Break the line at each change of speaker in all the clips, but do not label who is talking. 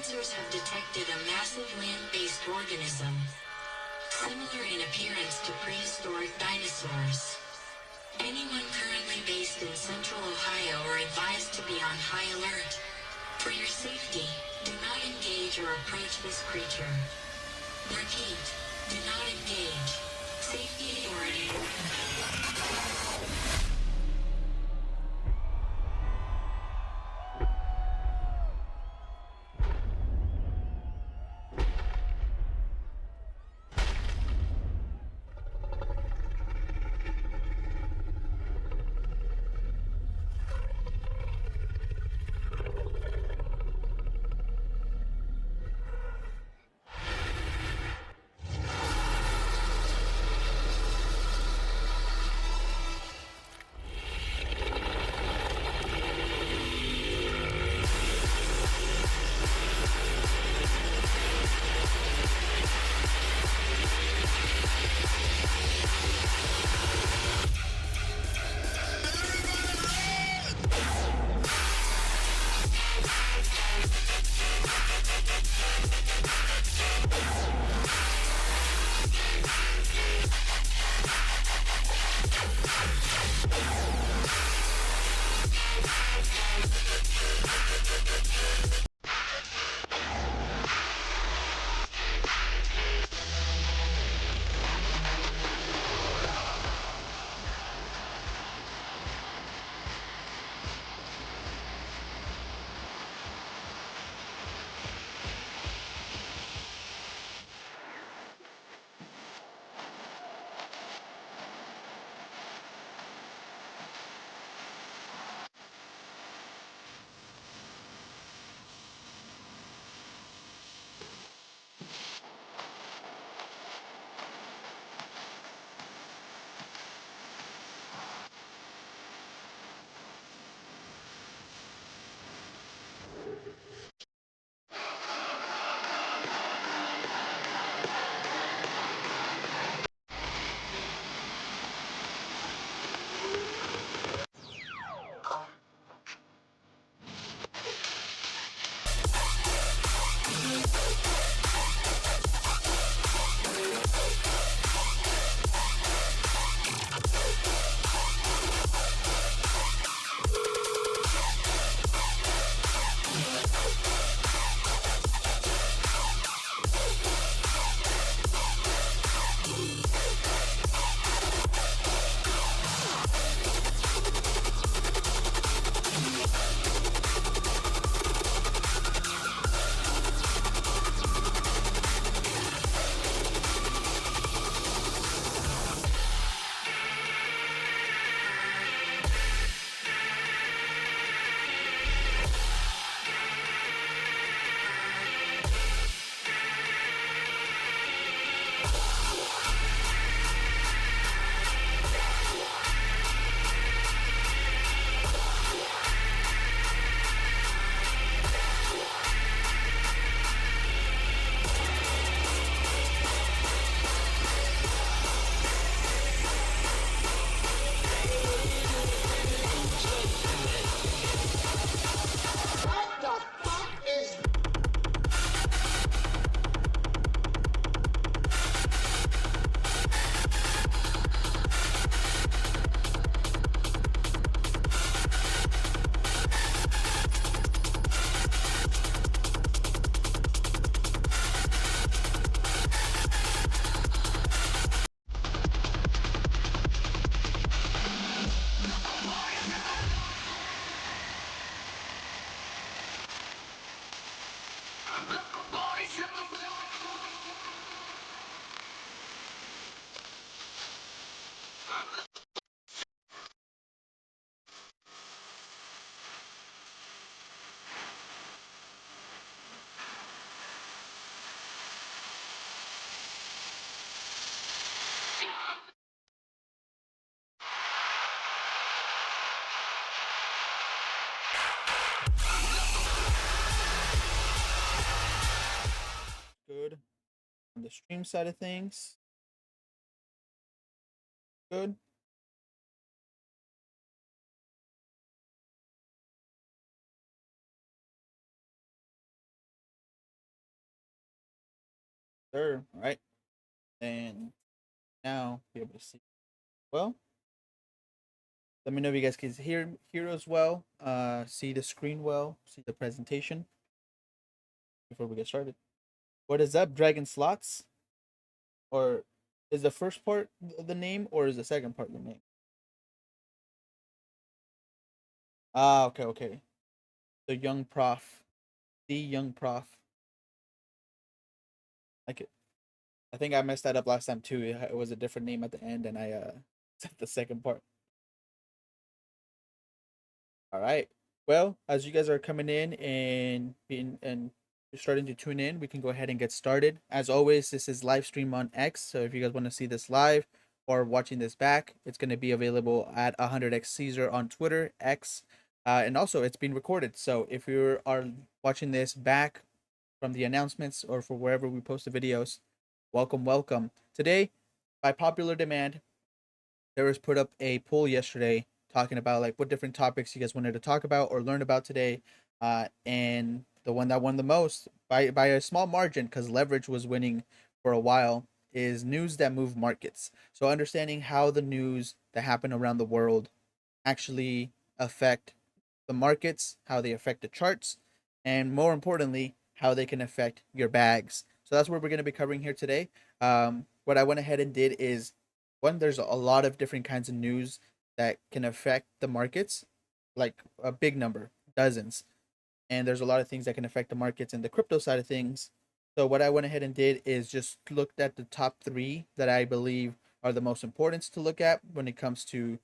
sensors have detected a massive land-based organism, similar in appearance to prehistoric dinosaurs. Anyone currently based in central Ohio are advised to be on high alert. For your safety, do not engage or approach this creature. Repeat, do not engage. Safety authority.
Good. On the stream side of things, good. sir. All right. And now be able to see. Well, let me know if you guys can hear as well. See the screen well. See the presentation before we get started. What is up, Dragon Slots? Or is the first part the name, or is the second part the name? Ah, okay, okay. The young prof, the young prof. Like it. I think I messed that up last time too. It was a different name at the end, and I said the second part. All right. Well, as you guys are coming in and being and you're starting to tune in, we can go ahead and get started. As always, this is live stream on X. So if you guys want to see this live or watching this back, it's going to be available at 100x Caesar on Twitter, X, and also it's being recorded. So if you are watching this back from the announcements or for wherever we post the videos, welcome, welcome. Today, by popular demand, there was put up a poll yesterday talking about like what different topics you guys wanted to talk about or learn about today. And the one that won the most by a small margin, because leverage was winning for a while, is news that move markets. So understanding how the news that happen around the world actually affect the markets, how they affect the charts, and more importantly, how they can affect your bags. So that's what we're going to be covering here today. What I went ahead and did is one, there's a lot of different kinds of news that can affect the markets, like a big number, dozens. And there's a lot of things that can affect the markets and the crypto side of things. So what I went ahead and did is just looked at the top three that I believe are the most important to look at when it comes to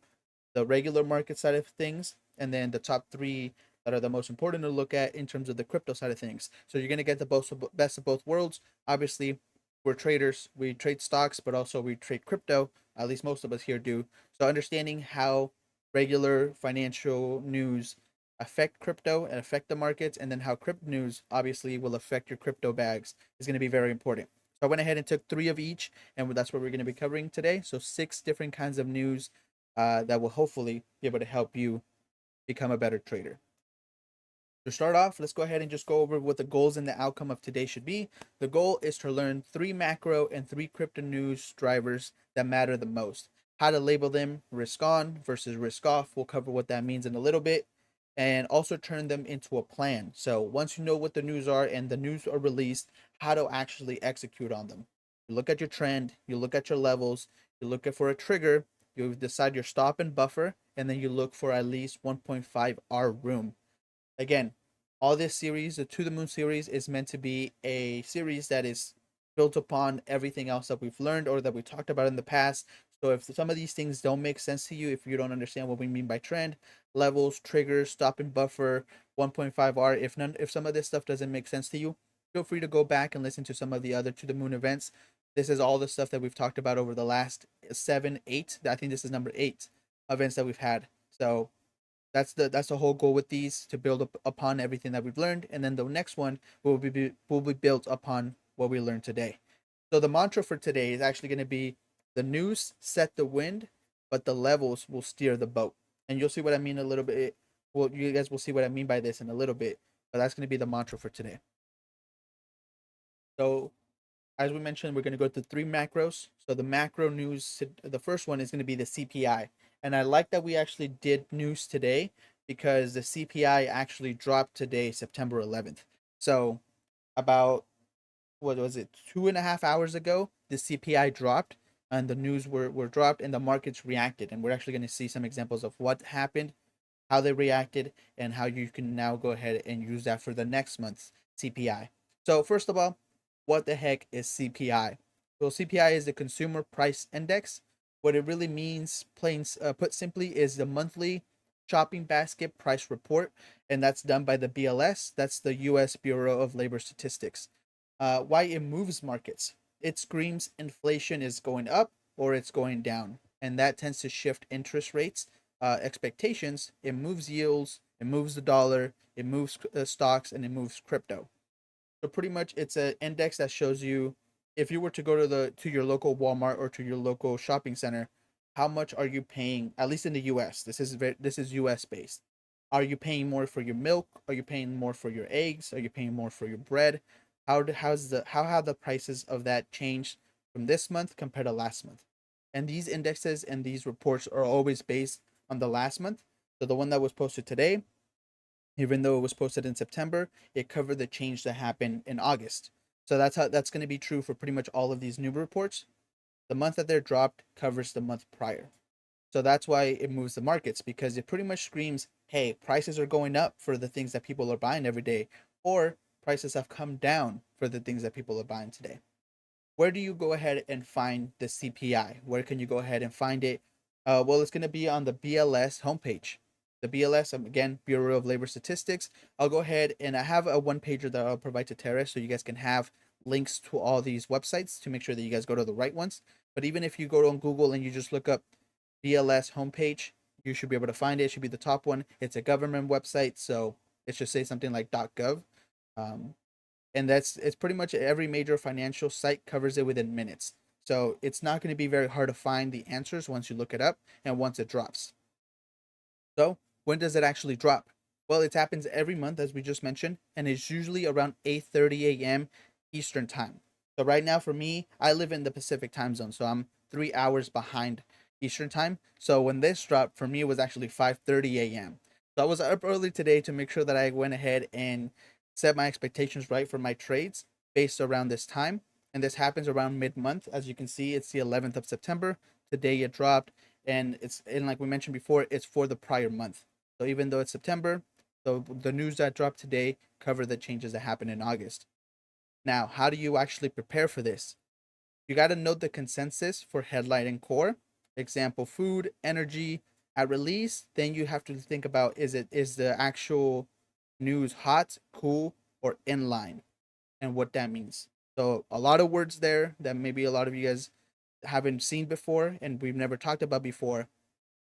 the regular market side of things, and then the top three that are the most important to look at in terms of the crypto side of things. So you're going to get the best of both worlds. Obviously, we're traders. We trade stocks, but also we trade crypto. At least most of us here do. So understanding how regular financial news affect crypto and affect the markets, and then how crypto news obviously will affect your crypto bags is going to be very important. So I went ahead and took three of each, and that's what we're going to be covering today. So six different kinds of news that will hopefully be able to help you become a better trader. To start off, let's go ahead and just go over what the goals and the outcome of today should be. The goal is to learn three macro and three crypto news drivers that matter the most. How to label them risk on versus risk off. We'll cover what that means in a little bit. And also turn them into a plan. So once you know what the news are and the news are released, how to actually execute on them. You look at your trend, you look at your levels, you look for a trigger, you decide your stop and buffer, and then you look for at least 1.5 R room. Again, all this series, the To the Moon series, is meant to be a series that is built upon everything else that we've learned or that we talked about in the past. So if some of these things don't make sense to you, if you don't understand what we mean by trend, levels, triggers, stop and buffer, 1.5R, if some of this stuff doesn't make sense to you, feel free to go back and listen to some of the other To the Moon events. This is all the stuff that we've talked about over the last 7, 8. I think this is number 8 events that we've had. So that's the whole goal with these, to build up upon everything that we've learned, and then the next one will be built upon what we learned today. So the mantra for today is actually going to be: the news set the wind, but the levels will steer the boat. And you'll see what I mean a little bit. Well, you guys will see what I mean by this in a little bit, but that's going to be the mantra for today. So as we mentioned, we're going to go to three macros. So the macro news, the first one is going to be the CPI. And I like that we actually did news today, because the CPI actually dropped today, September 11th. So about, what was it, 2.5 hours ago, the CPI dropped and the news were dropped and the markets reacted. And we're actually going to see some examples of what happened, how they reacted, and how you can now go ahead and use that for the next month's CPI. So first of all, what the heck is CPI? Well, CPI is the Consumer Price Index. What it really means, put simply, is the monthly shopping basket price report, and that's done by the BLS. That's the U.S. Bureau of Labor Statistics. Why it moves markets? It screams inflation is going up or it's going down, and that tends to shift interest rates, expectations. It moves yields, it moves the dollar, it moves stocks, and it moves crypto. So pretty much, it's an index that shows you, if you were to go to your local Walmart or to your local shopping center, how much are you paying? At least in the U.S., this is U.S. based. Are you paying more for your milk? Are you paying more for your eggs? Are you paying more for your bread? how have the prices of that changed from this month compared to last month? And these indexes and these reports are always based on the last month. So the one that was posted today, even though it was posted in September, it covered the change that happened in August. So that's going to be true for pretty much all of these new reports. The month that they're dropped covers the month prior. So that's why it moves the markets, because it pretty much screams, hey, prices are going up for the things that people are buying every day, or prices have come down for the things that people are buying today. Where do you go ahead and find the CPI? Where can you go ahead and find it? Well, it's going to be on the BLS homepage. The BLS, again, Bureau of Labor Statistics. I'll go ahead and I have a one pager that I'll provide to Tara so you guys can have links to all these websites to make sure that you guys go to the right ones. But even if you go on Google and you just look up BLS homepage, you should be able to find it. It should be the top one. It's a government website, so it should say something like .gov. Um, and it's pretty much every major financial site covers it within minutes. So it's not going to be very hard to find the answers once you look it up and once it drops. So when does it actually drop? Well, it happens every month, as we just mentioned, and it's usually around 8:30 a.m. Eastern time. So right now, for me, I live in the Pacific time zone, so I'm 3 hours behind Eastern time. So when this dropped, for me, it was actually 5:30 a.m. So I was up early today to make sure that I went ahead and set my expectations right for my trades based around this time. And this happens around mid-month. As you can see, it's the 11th of September. Today it dropped, and like we mentioned before, it's for the prior month. So even though it's September, the news that dropped today cover the changes that happened in August. Now, how do you actually prepare for this? You got to note the consensus for headline and core. Example: food, energy. At release, then you have to think about, is the actual news hot, cool, or in line, and what that means. So a lot of words there that maybe a lot of you guys haven't seen before and we've never talked about before.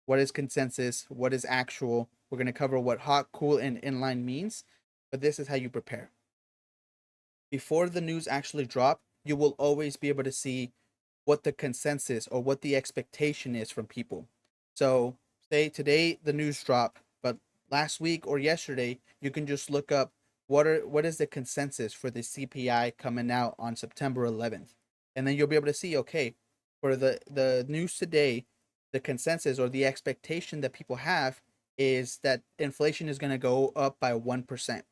What is consensus? What is actual? We're going to cover what hot, cool, and inline means, but this is how you prepare. Before the news actually drop, you will always be able to see what the consensus or what the expectation is from people. So say today the news drop, but last week or yesterday you can just look up what is the consensus for the CPI coming out on September 11th, and then you'll be able to see, okay, for the news today, the consensus or the expectation that people have is that inflation is going to go up by 1%.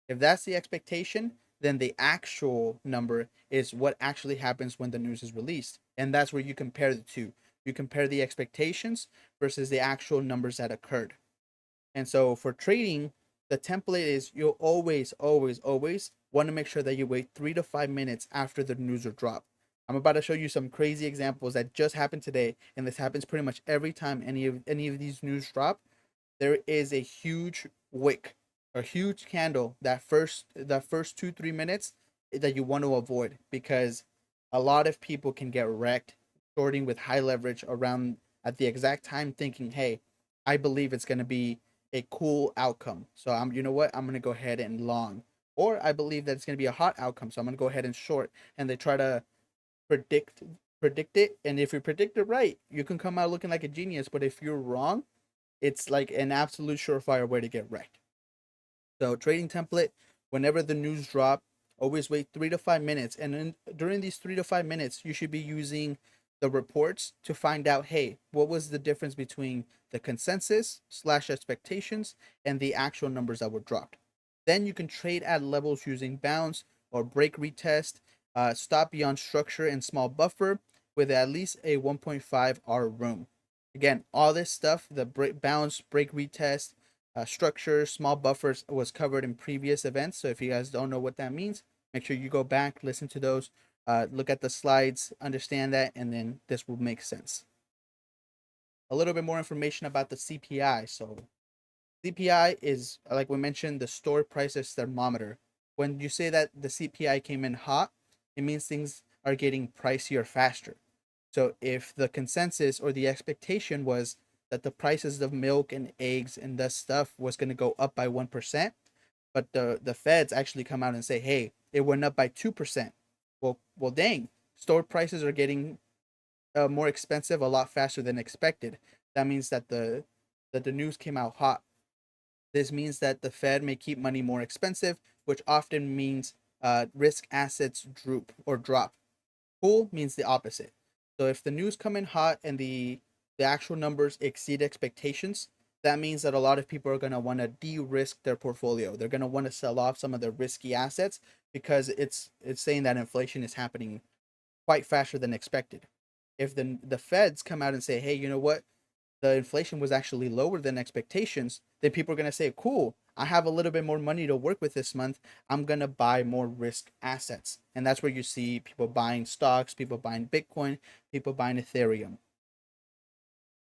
If that's the expectation, then the actual number is what actually happens when the news is released. And that's where you compare the two. You compare the expectations versus the actual numbers that occurred. And so for trading, the template is you'll always want to make sure that you wait 3 to 5 minutes after the news are dropped. I'm about to show you some crazy examples that just happened today, and this happens pretty much every time any of these news drop. There is a huge wick, a huge candle that first 2 3 minutes that you want to avoid, because a lot of people can get wrecked shorting with high leverage around at the exact time thinking, hey, I believe it's going to be a cool outcome, so you know what, I'm going to go ahead and long, or I believe that it's going to be a hot outcome, so I'm going to go ahead and short, and they try to predict predict it, and if you predict it right, you can come out looking like a genius, but if you're wrong, it's like an absolute surefire way to get wrecked. So trading template, whenever the news drop, always wait 3 to 5 minutes, and then during these 3 to 5 minutes, you should be using the reports to find out, hey, what was the difference between the consensus slash expectations and the actual numbers that were dropped. Then you can trade at levels using bounce or break retest, stop beyond structure and small buffer with at least a 1.5 R room. Again, all this stuff, the bounce, break retest, structure, small buffers, was covered in previous events. So if you guys don't know what that means, make sure you go back, listen to those, look at the slides, understand that, and then this will make sense. A little bit more information about the CPI. So CPI is, like we mentioned, the stored prices thermometer. When you say that the CPI came in hot, it means things are getting pricier faster. So if the consensus or the expectation was that the prices of milk and eggs and that stuff was going to go up by 1%, but the feds actually come out and say, hey, it went up by 2%. Well, dang, store prices are getting more expensive a lot faster than expected. That means that the news came out hot. This means that the Fed may keep money more expensive, which often means risk assets droop or drop. Cool means the opposite. So if the news come in hot and the actual numbers exceed expectations, that means that a lot of people are going to want to de-risk their portfolio. They're going to want to sell off some of their risky assets because it's saying that inflation is happening quite faster than expected. If the feds come out and say, "Hey, you know what? The inflation was actually lower than expectations," then people are going to say, "Cool, I have a little bit more money to work with this month. I'm going to buy more risk assets." And that's where you see people buying stocks, people buying Bitcoin, people buying Ethereum.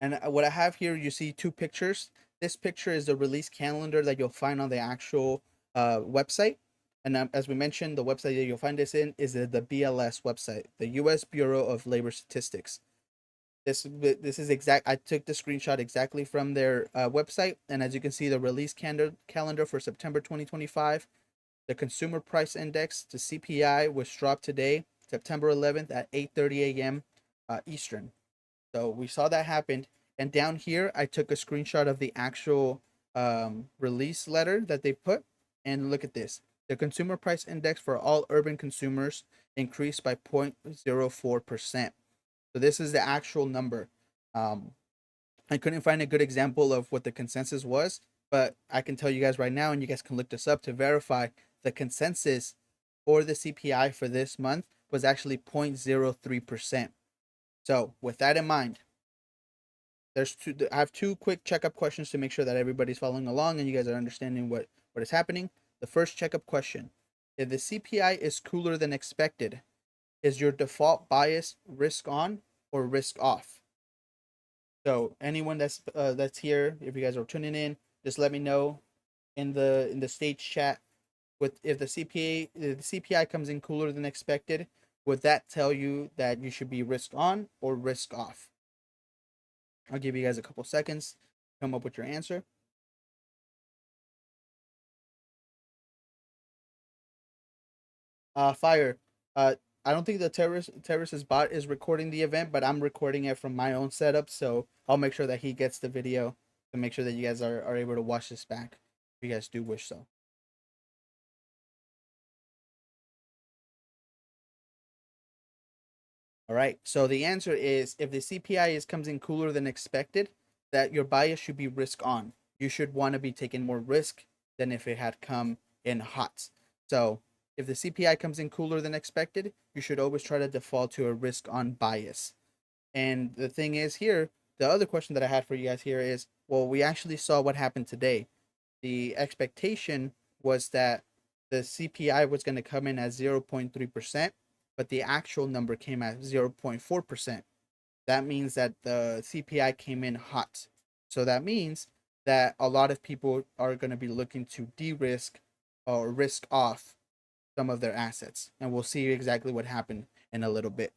And what I have here, you see two pictures. This picture is the release calendar that you'll find on the actual website. And as we mentioned, the website that you'll find this in is the BLS website, the U.S. Bureau of Labor Statistics. This is exact. I took the screenshot exactly from their website, and as you can see, the release calendar for September 2025, the Consumer Price Index to CPI was dropped today, September 11th at 8:30 a.m. Eastern. So we saw that happen, and down here I took a screenshot of the actual release letter that they put, and look at this. The Consumer Price Index for all urban consumers increased by 0.04%. So this is the actual number. Um, I couldn't find a good example of what the consensus was, but I can tell you guys right now, and you guys can look this up to verify the consensus for the CPI for this month was actually 0.03%. So with that in mind, I have two quick checkup questions to make sure that everybody's following along and you guys are understanding what is happening. The first checkup question: if the CPI is cooler than expected, is your default bias risk on or risk off? So anyone that's here, if you guys are tuning in, just let me know in the stage chat with if the CPI comes in cooler than expected, would that tell you that you should be risk on or risk off? I'll give you guys a couple seconds to come up with your answer. Fire. I don't think the terrorist's bot is recording the event, but I'm recording it from my own setup, so I'll make sure that he gets the video to make sure that you guys are able to watch this back if you guys do wish so. All right. So the answer is if the CPI comes in cooler than expected, that your bias should be risk on. You should want to be taking more risk than if it had come in hot. So if the CPI comes in cooler than expected, you should always try to default to a risk on bias. And the thing is here, the other question that I had for you guys here is, well, we actually saw what happened today. The expectation was that the CPI was going to come in at 0.3%, but the actual number came at 0.4%. That means that the CPI came in hot. So that means that a lot of people are going to be looking to de-risk or risk off some of their assets. And we'll see exactly what happened in a little bit.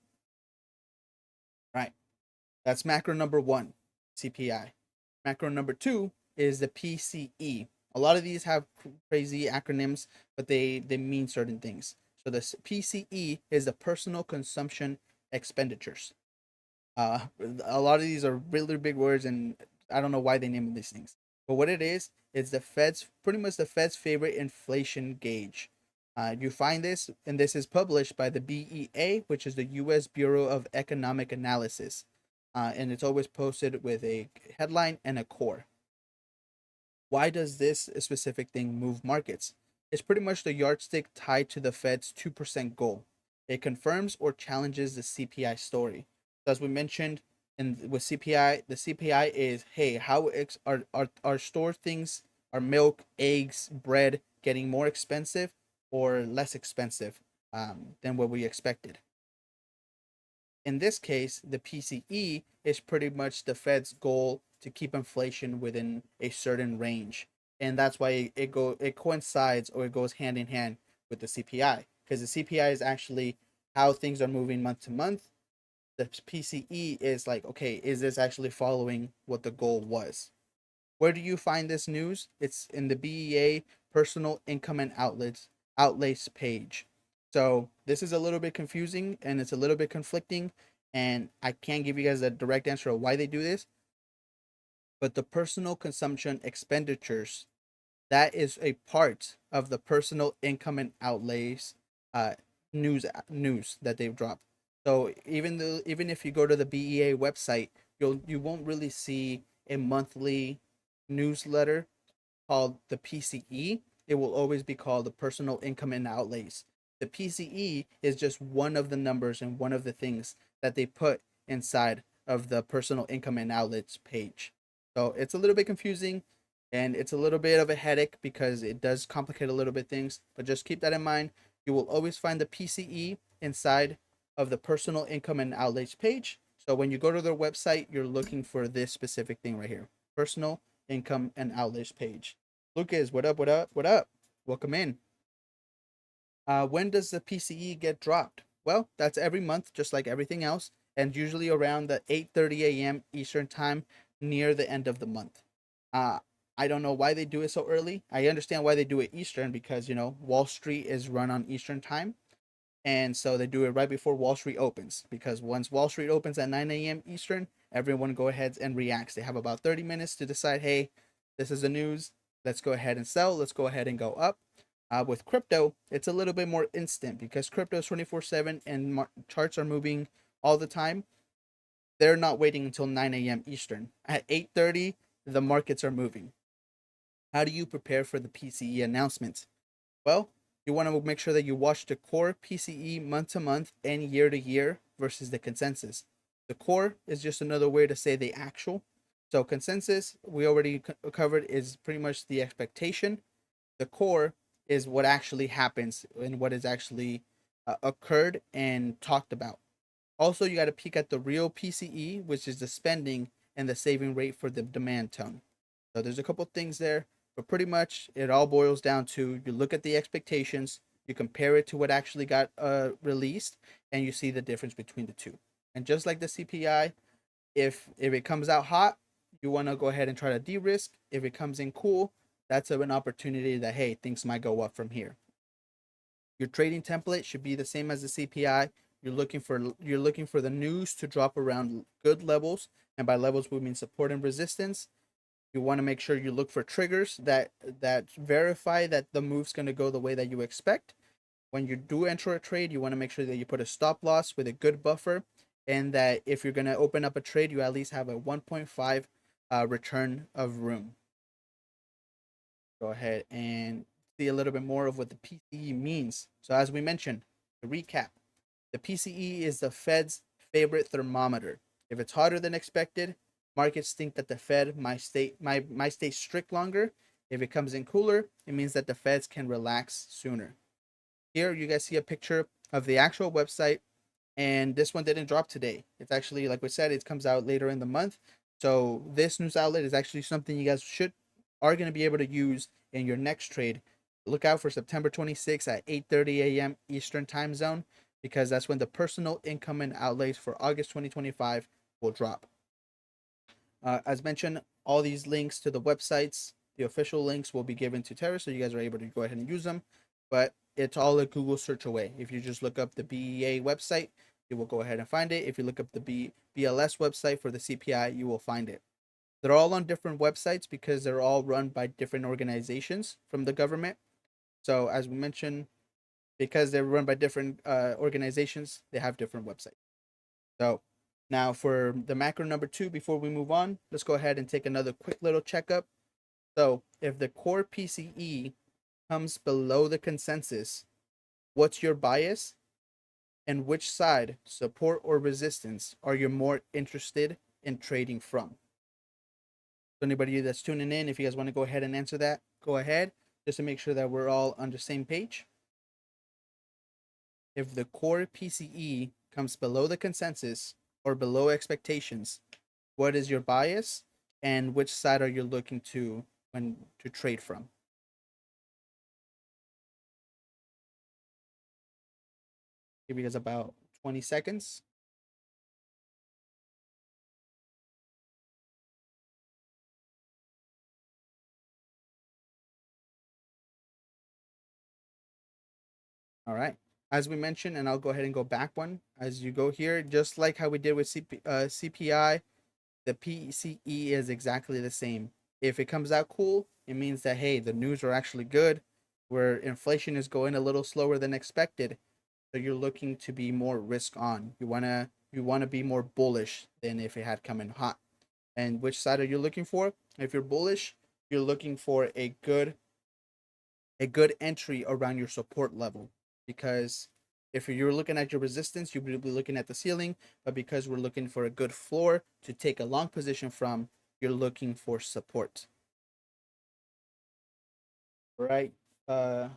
Right. That's macro number one, CPI. Macro number two is the PCE. A lot of these have crazy acronyms, but they mean certain things. So the PCE is the personal consumption expenditures. A lot of these are really big words, and I don't know why they name these things. But what it is the Fed's pretty much the Fed's favorite inflation gauge. You find this, and this is published by the BEA, which is the U.S. Bureau of Economic Analysis, and it's always posted with a headline and a core. Why does this specific thing move markets? It's pretty much the yardstick tied to the Fed's 2% goal. It confirms or challenges the CPI story. So as we mentioned, with CPI, the CPI is, hey, how are store things, are milk, eggs, bread getting more expensive or less expensive than what we expected? In this case, the PCE is pretty much the Fed's goal to keep inflation within a certain range, and that's why it coincides or it goes hand in hand with the CPI, because the CPI is actually how things are moving month to month. The PCE is like, okay, is this actually following what the goal was? Where do you find this news? It's in the BEA personal income and outlays page. So this is a little bit confusing and it's a little bit conflicting, and I can't give you guys a direct answer of why they do this. But the personal consumption expenditures that is a part of the personal income and outlays uh, news that they've dropped. So even if you go to the BEA website, you won't really see a monthly newsletter called the PCE. It will always be called the personal income and outlays. The PCE is just one of the numbers and one of the things that they put inside of the personal income and outlets page. So it's a little bit confusing and it's a little bit of a headache because it does complicate a little bit things, but just keep that in mind. You will always find the PCE inside of the personal income and outlays page. So when you go to their website, you're looking for this specific thing right here, personal income and outlays page. Lucas, what up? What up? What up? Welcome in. When does the PCE get dropped? Well, that's every month, just like everything else, and usually around the 8:30 a.m. Eastern time, near the end of the month. Uh, I don't know why they do it so early. I understand why they do it Eastern because Wall Street is run on Eastern time, and so they do it right before Wall Street opens. Because once Wall Street opens at 9 a.m. Eastern, everyone go ahead and reacts. They have about 30 minutes to decide, hey, this is the news. Let's go ahead and sell. Let's go ahead and go up. With crypto, it's a little bit more instant because crypto is 24/7 and charts are moving all the time. They're not waiting until 9 a.m. Eastern. At 8:30, the markets are moving. How do you prepare for the PCE announcements? Well, you want to make sure that you watch the core PCE month to month and year to year versus the consensus. The core is just another way to say the actual. So consensus, we already covered, is pretty much the expectation. The core is what actually happens and what is actually occurred and talked about. Also, you got to peek at the real PCE, which is the spending and the saving rate for the demand tone. So there's a couple things there, but pretty much it all boils down to you look at the expectations, you compare it to what actually got released, and you see the difference between the two. And just like the CPI, if it comes out hot, you want to go ahead and try to de-risk. If it comes in cool, that's an opportunity that hey, things might go up from here. Your trading template should be the same as the CPI. You're looking for the news to drop around good levels, and by levels we mean support and resistance. You want to make sure you look for triggers that verify that the move's going to go the way that you expect. When you do enter a trade, you want to make sure that you put a stop loss with a good buffer, and that if you're going to open up a trade, you at least have a 1.5 return of room. Go ahead and see a little bit more of what the PCE means. So as we mentioned, to recap, the PCE is the Fed's favorite thermometer. If it's hotter than expected, markets think that the Fed might stay strict longer. If it comes in cooler, it means that the Feds can relax sooner. Here you guys see a picture of the actual website, and this one didn't drop today. It's actually, like we said, it comes out later in the month. So this news outlet is actually something you guys are going to be able to use in your next trade. Look out for September 26th at 8:30 a.m. Eastern time zone because that's when the personal income and outlays for August 2025 will drop. As mentioned, all these links to the websites, the official links will be given to Terra, so you guys are able to go ahead and use them. But it's all a Google search away. If you just look up the BEA website, you will go ahead and find it. If you look up the BLS website for the CPI, you will find it. They're all on different websites because they're all run by different organizations from the government. So as we mentioned, because they're run by different organizations, they have different websites. So now for the macro number 2, before we move on, let's go ahead and take another quick little checkup. So if the core PCE comes below the consensus, what's your bias? And which side, support or resistance, are you more interested in trading from? So anybody that's tuning in, if you guys want to go ahead and answer that, go ahead, just to make sure that we're all on the same page. If the core PCE comes below the consensus or below expectations, what is your bias and which side are you looking to trade from? Give you guys about 20 seconds. All right. As we mentioned, and I'll go ahead and go back one as you go here, just like how we did with CPI, the PCE is exactly the same. If it comes out cool, it means that hey, the news are actually good, where inflation is going a little slower than expected. So you're looking to be more risk on. You wanna be more bullish than if it had come in hot. And which side are you looking for? If you're bullish, you're looking for a good entry around your support level, because if you're looking at your resistance, you would be looking at the ceiling, but because we're looking for a good floor to take a long position from, you're looking for support. Right? uh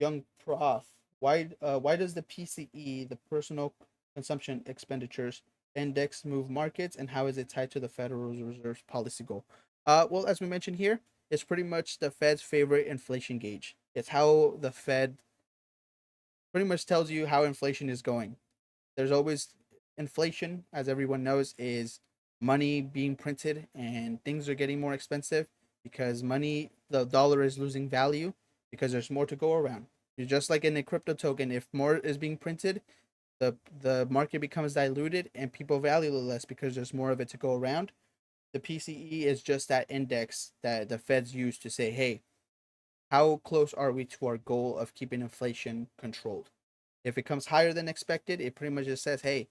Young prof, why does the PCE, the personal consumption expenditures index, move markets, and how is it tied to the Federal Reserve's policy goal? Well, as we mentioned here, it's pretty much the Fed's favorite inflation gauge. It's how the Fed pretty much tells you how inflation is going. There's always inflation, as everyone knows, is money being printed and things are getting more expensive because the dollar is losing value because there's more to go around. You're just like in a crypto token, if more is being printed, the market becomes diluted and people value it less because there's more of it to go around. The PCE is just that index that the Feds use to say, hey, how close are we to our goal of keeping inflation controlled? If it comes higher than expected, it pretty much just says, hey,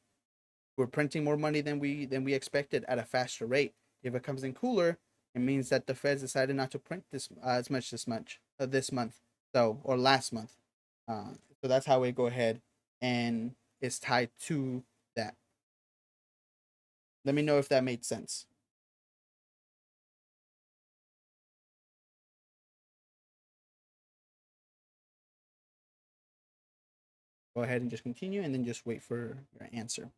we're printing more money than we expected at a faster rate. If it comes in cooler, it means that the Feds decided not to print this as much this month, so or last month. Uh, so that's how we go ahead and it's tied to that. Let me know if that made sense. Go ahead and just continue, and then just wait for your answer.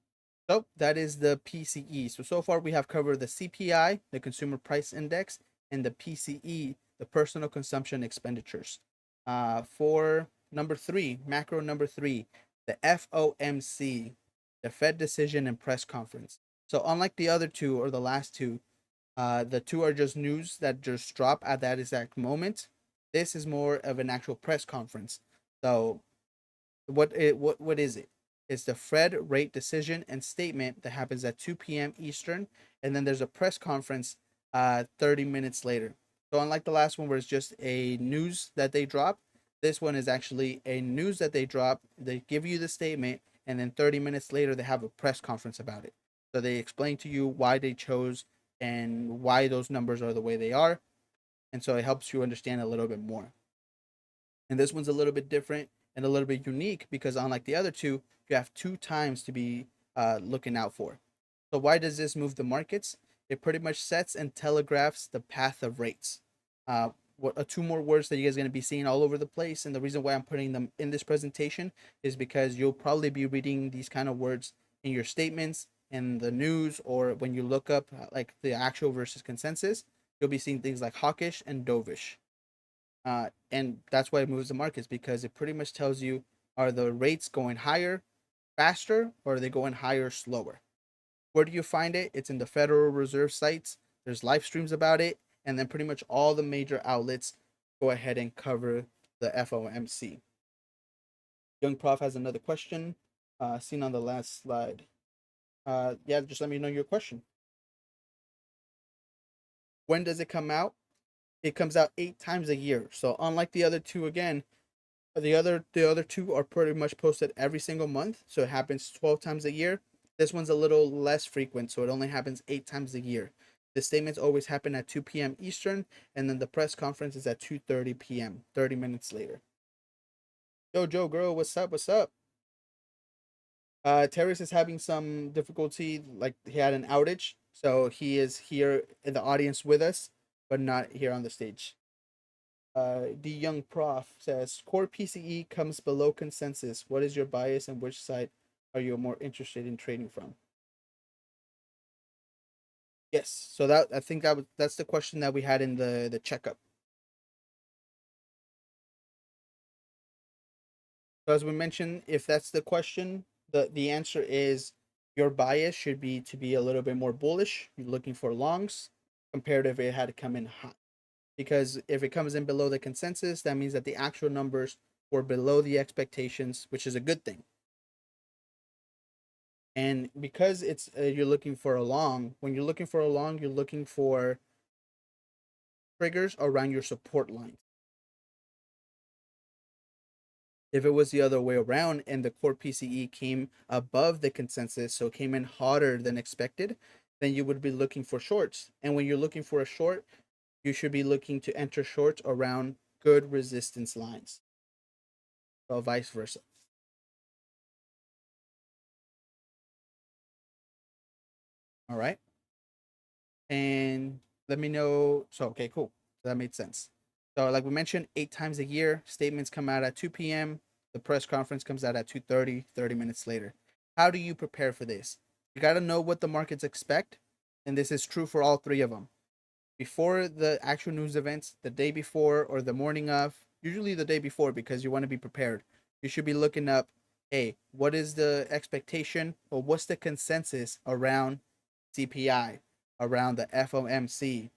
So that is the PCE. So far we have covered the CPI, the Consumer Price Index, and the PCE, the Personal Consumption Expenditures. For number three, macro number three, the FOMC, the Fed Decision and Press Conference. So unlike the other two or the last two, the two are just news that just drop at that exact moment. This is more of an actual press conference. So what is it? It's the Fed rate decision and statement that happens at 2 p.m. Eastern, and then there's a press conference 30 minutes later. So unlike the last one where it's just a news that they drop, this one is actually a news that they drop. They give you the statement, and then 30 minutes later they have a press conference about it. So they explain to you why they chose and why those numbers are the way they are, and so it helps you understand a little bit more. And this one's a little bit different and a little bit unique because unlike the other two, you have two times to be looking out for. So why does this move the markets? It pretty much sets and telegraphs the path of rates. What two more words that you guys are going to be seeing all over the place, and the reason why I'm putting them in this presentation is because you'll probably be reading these kind of words in your statements, in the news, or when you look up like the actual versus consensus. You'll be seeing things like hawkish and dovish. And that's why it moves the markets, because it pretty much tells you, are the rates going higher faster, or are they going higher slower? Where do you find it? It's in the Federal Reserve sites. There's live streams about it, and then pretty much all the major outlets go ahead and cover the FOMC. Young Prof has another question, seen on the last slide. Yeah, just let me know your question. When does it come out? It comes out 8 times a year. So unlike the other two, again, the other two are pretty much posted every single month, so it happens 12 times a year. This one's a little less frequent, so it only happens 8 times a year. The statements always happen at 2 p.m. Eastern, and then the press conference is at 2:30 p.m. 30 minutes later. Yo, Joe, girl, what's up? What's up? Terrace is having some difficulty, like he had an outage, so he is here in the audience with us, but not here on the stage. The young prof says core PCE comes below consensus. What is your bias and which side are you more interested in trading from? Yes. So that I think that's the question that we had in the checkup. So as we mentioned, if that's the question, the answer is your bias should be to be a little bit more bullish. You're looking for longs compared if it had to come in hot. Because if it comes in below the consensus, that means that the actual numbers were below the expectations, which is a good thing. And because it's you're looking for a long, when you're looking for a long, you're looking for triggers around your support lines. If it was the other way around and the core PCE came above the consensus, so came in hotter than expected, then you would be looking for shorts. And when you're looking for a short, you should be looking to enter shorts around good resistance lines. Or vice versa. All right. And let me know. So, okay, cool. So that made sense. So, like we mentioned, 8 times a year, statements come out at 2 p.m. The press conference comes out at 2:30, 30 minutes later. How do you prepare for this? You got to know what the markets expect. And this is true for all three of them. Before the actual news events, the day before or the morning of, usually the day before because you want to be prepared. You should be looking up, hey, what is the expectation or what's the consensus around CPI, around the FOMC?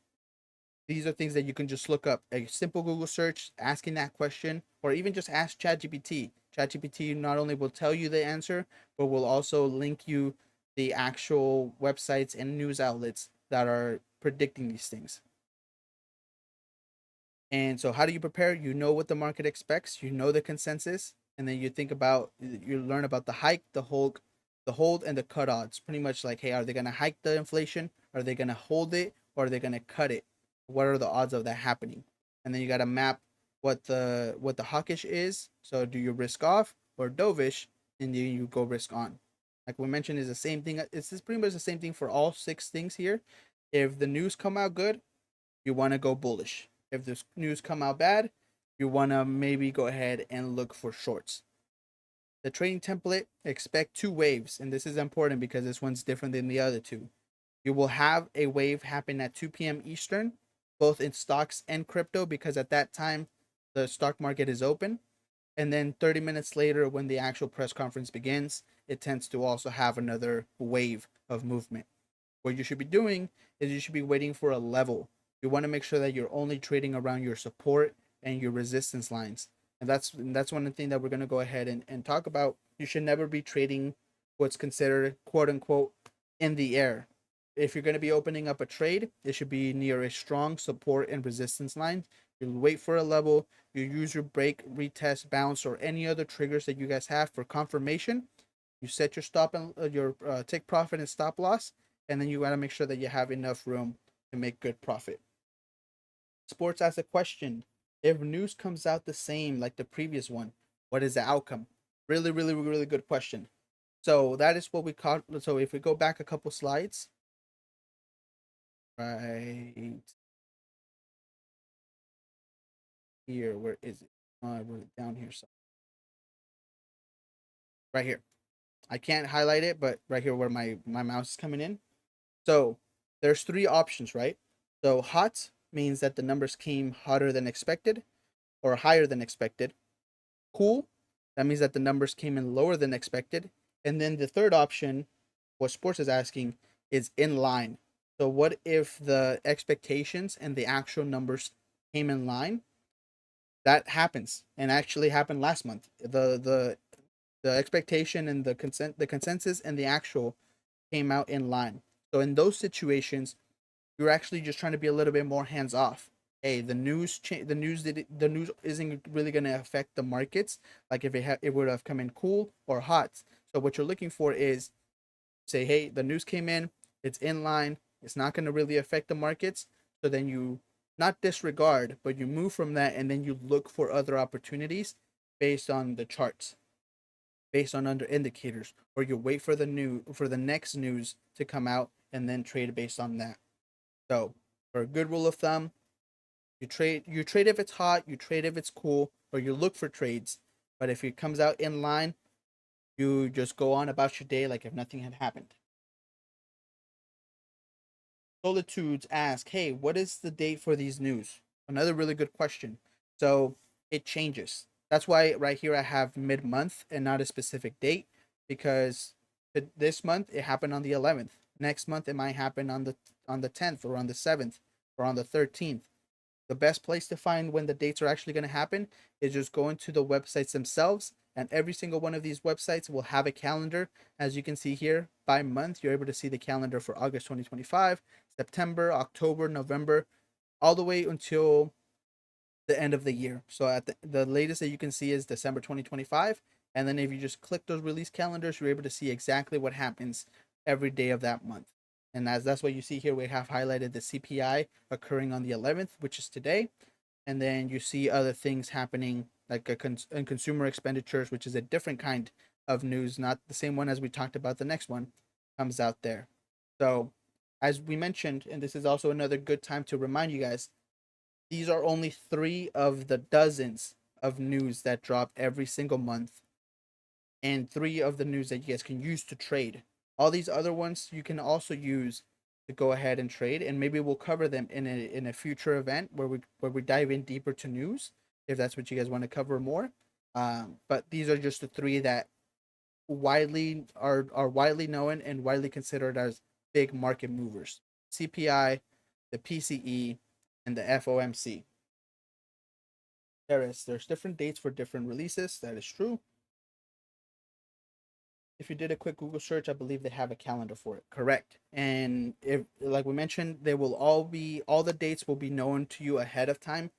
These are things that you can just look up. A simple Google search, asking that question, or even just ask ChatGPT. ChatGPT not only will tell you the answer, but will also link you the actual websites and news outlets that are predicting these things. And so, how do you prepare? You know what the market expects, you know the consensus, and then you learn about the hike, the hold, and the cut odds. Pretty much like, hey, are they gonna hike the inflation? Are they gonna hold it? Or are they gonna cut it? What are the odds of that happening? And then you gotta map what the hawkish is. So, do you risk off or dovish, and then you go risk on? Like we mentioned, is the same thing. It's pretty much the same thing for all six things here. If the news come out good, you want to go bullish. If the news come out bad, you want to maybe go ahead and look for shorts. The trading template, expect two waves, and this is important because this one's different than the other two. You will have a wave happen at 2 p.m. Eastern, both in stocks and crypto, because at that time the stock market is open. And then 30 minutes later, when the actual press conference begins, it tends to also have another wave of movement. What you should be doing is you should be waiting for a level. You want to make sure that you're only trading around your support and your resistance lines. And that's one thing that we're going to go ahead and talk about. You should never be trading what's considered quote unquote in the air. If you're going to be opening up a trade, it should be near a strong support and resistance line. You wait for a level, you use your break, retest, bounce, or any other triggers that you guys have for confirmation. You set your stop and your take profit and stop loss, and then you got to make sure that you have enough room to make good profit. Sports asks a question: if news comes out the same like the previous one, what is the outcome? Really, really, really good question. So that is what we call. So if we go back a couple slides, right here, where is it? I wrote it down here. So right here. I can't highlight it, but right here where my mouse is coming in. So there's three options, right? So hot means that the numbers came hotter than expected or higher than expected. Cool, that means that the numbers came in lower than expected. And then the third option, what sports is asking, is in line. So what if the expectations and the actual numbers came in line? That happens and actually happened last month. The expectation and the consensus and the actual came out in line. So in those situations, you're actually just trying to be a little bit more hands off. Hey, the news isn't really going to affect the markets like if it would have come in cool or hot. So what you're looking for is say, hey, the news came in, it's in line, it's not going to really affect the markets. So then you not disregard, but you move from that and then you look for other opportunities based on the charts, based on under indicators, or you wait for the next news to come out and then trade based on that. So for a good rule of thumb, you trade if it's hot, you trade if it's cool, or you look for trades. But if it comes out in line, you just go on about your day like if nothing had happened. Solitudes ask, hey, what is the date for these news? Another really good question. So it changes. That's why right here I have mid month and not a specific date, because this month it happened on the 11th. Next month it might happen on the 10th or on the 7th or on the 13th. The best place to find when the dates are actually going to happen is just going to the websites themselves. And every single one of these websites will have a calendar. As you can see here, by month, you're able to see the calendar for August 2025, September, October, November. all the way until the end of the year. So at the latest that you can see is December 2025. And then if you just click those release calendars, you're able to see exactly what happens every day of that month. And as that's what you see here, we have highlighted the CPI occurring on the 11th, which is today. And then you see other things happening like in consumer expenditures, which is a different kind of news, not the same one as we talked about. The next one comes out there. So as we mentioned, and this is also another good time to remind you guys, these are only three of the dozens of news that drop every single month, and three of the news that you guys can use to trade. All these other ones you can also use to go ahead and trade, and maybe we'll cover them in a future event where we dive in deeper to news if that's what you guys want to cover more. But these are just the three that are widely known and widely considered as big market movers: CPI, the PCE, and the FOMC. There's different dates for different releases. That is true. If you did a quick Google search, I believe they have a calendar for it. Correct. And if, like we mentioned, they will all the dates will be known to you ahead of time,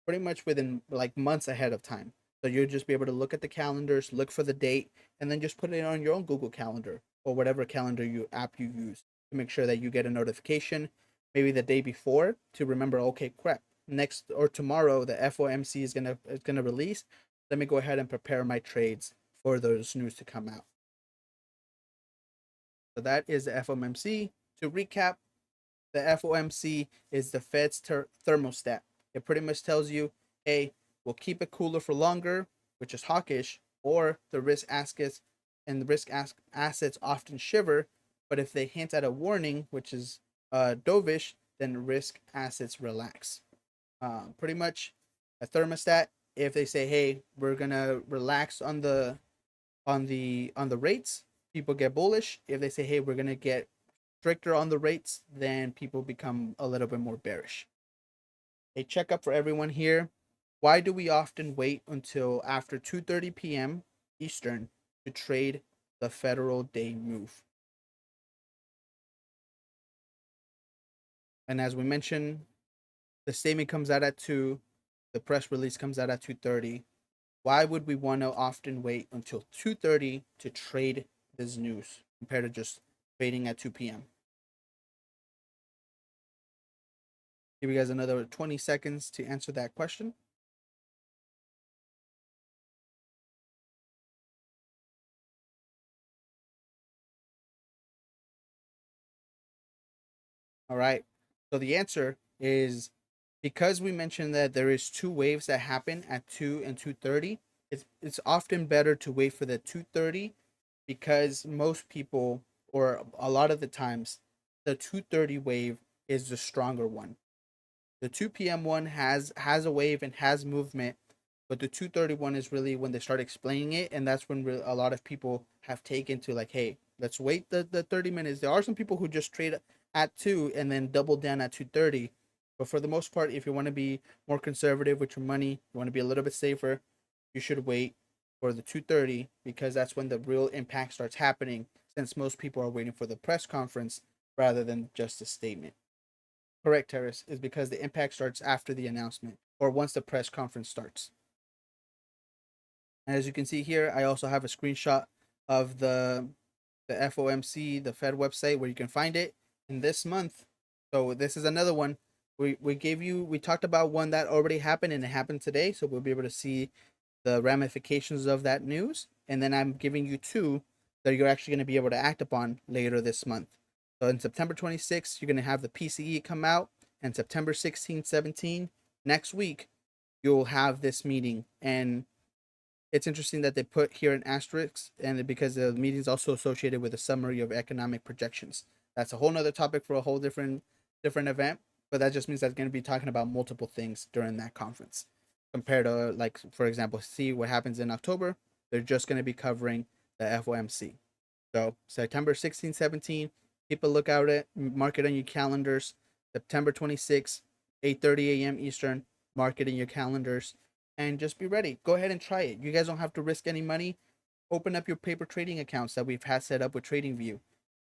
pretty much within like months ahead of time. So you'll just be able to look at the calendars, look for the date, and then just put it on your own Google Calendar or whatever calendar you app you use to make sure that you get a notification maybe the day before to remember, okay, crap, next or tomorrow the FOMC is gonna release. Let me go ahead and prepare my trades for those news to come out. So that is the FOMC. To recap, the FOMC is the Fed's thermostat. It pretty much tells you, hey, we'll keep it cooler for longer, which is hawkish, or the risk assets and the assets often shiver. But if they hint at a warning, which is dovish, then risk assets relax. Pretty much a thermostat. If they say, hey, we're gonna relax on the rates, people get bullish. If they say, hey, we're gonna get stricter on the rates, then people become a little bit more bearish. A checkup for everyone here. Why do we often wait until after 2:30 p.m. Eastern to trade the Federal Day move? And as we mentioned, the statement comes out at 2, the press release comes out at 2:30. Why would we want to often wait until 2:30 to trade this news compared to just trading at 2 p.m.? Give you guys another 20 seconds to answer that question. All right. So the answer is because we mentioned that there is two waves that happen at 2 and 2:30. It's often better to wait for the 2:30 because most people, or a lot of the times, the 2:30 wave is the stronger one. The 2 p.m. one has a wave and has movement, but the 2:31 is really when they start explaining it, and that's when a lot of people have taken to like, hey, let's wait the 30 minutes. There are some people who just trade at 2 and then double down at 2:30, but for the most part, if you want to be more conservative with your money, you want to be a little bit safer, you should wait for the 2:30 because that's when the real impact starts happening. Since most people are waiting for the press conference rather than just a statement. Correct, Terrace, is because the impact starts after the announcement or once the press conference starts. And as you can see here, I also have a screenshot of the FOMC, the Fed website where you can find it in this month. So this is another one. We talked about one that already happened and it happened today, so we'll be able to see the ramifications of that news. And then I'm giving you two that you're actually going to be able to act upon later this month. So in September 26th, you're going to have the PCE come out, and September 16, 17, next week, you'll have this meeting. And it's interesting that they put here an asterisk, and because the meeting is also associated with a summary of economic projections. That's a whole nother topic for a whole different event, but that just means that's going to be talking about multiple things during that conference. Compared to, like, for example, see what happens in October, they're just going to be covering the FOMC. So September 16, 17, keep a look out at, mark it on your calendars. September 26, 8:30 a.m. Eastern, mark it in your calendars, and just be ready. Go ahead and try it. You guys don't have to risk any money. Open up your paper trading accounts that we've had set up with TradingView.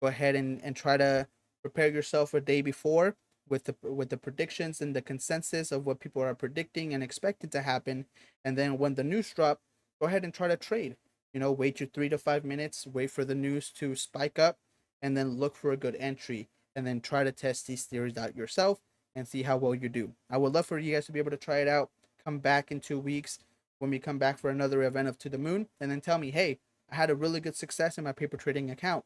Go ahead and try to prepare yourself a day before. with the predictions and the consensus of what people are predicting and expected to happen. And then when the news drop, go ahead and try to trade. Wait your 3 to 5 minutes, wait for the news to spike up, and then look for a good entry, and then try to test these theories out yourself and see how well you do. I would love for you guys to be able to try it out. Come back in 2 weeks when we come back for another event of To the Moon, and then tell me, hey, I had a really good success in my paper trading account.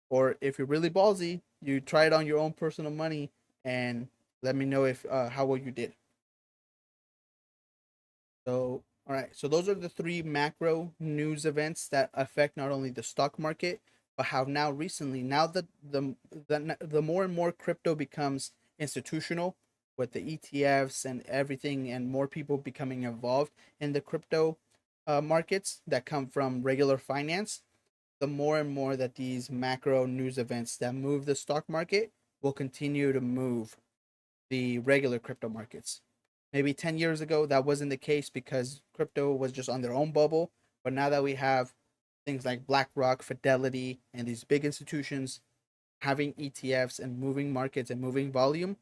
Or if you're really ballsy, you try it on your own personal money and let me know if how well you did. So, all right. So those are the three macro news events that affect not only the stock market, but how now recently, now that the more and more crypto becomes institutional with the ETFs and everything, and more people becoming involved in the crypto markets that come from regular finance, the more and more that these macro news events that move the stock market will continue to move the regular crypto markets. Maybe 10 years ago, that wasn't the case because crypto was just on their own bubble. But now that we have things like BlackRock, Fidelity, and these big institutions having ETFs and moving markets and moving volume,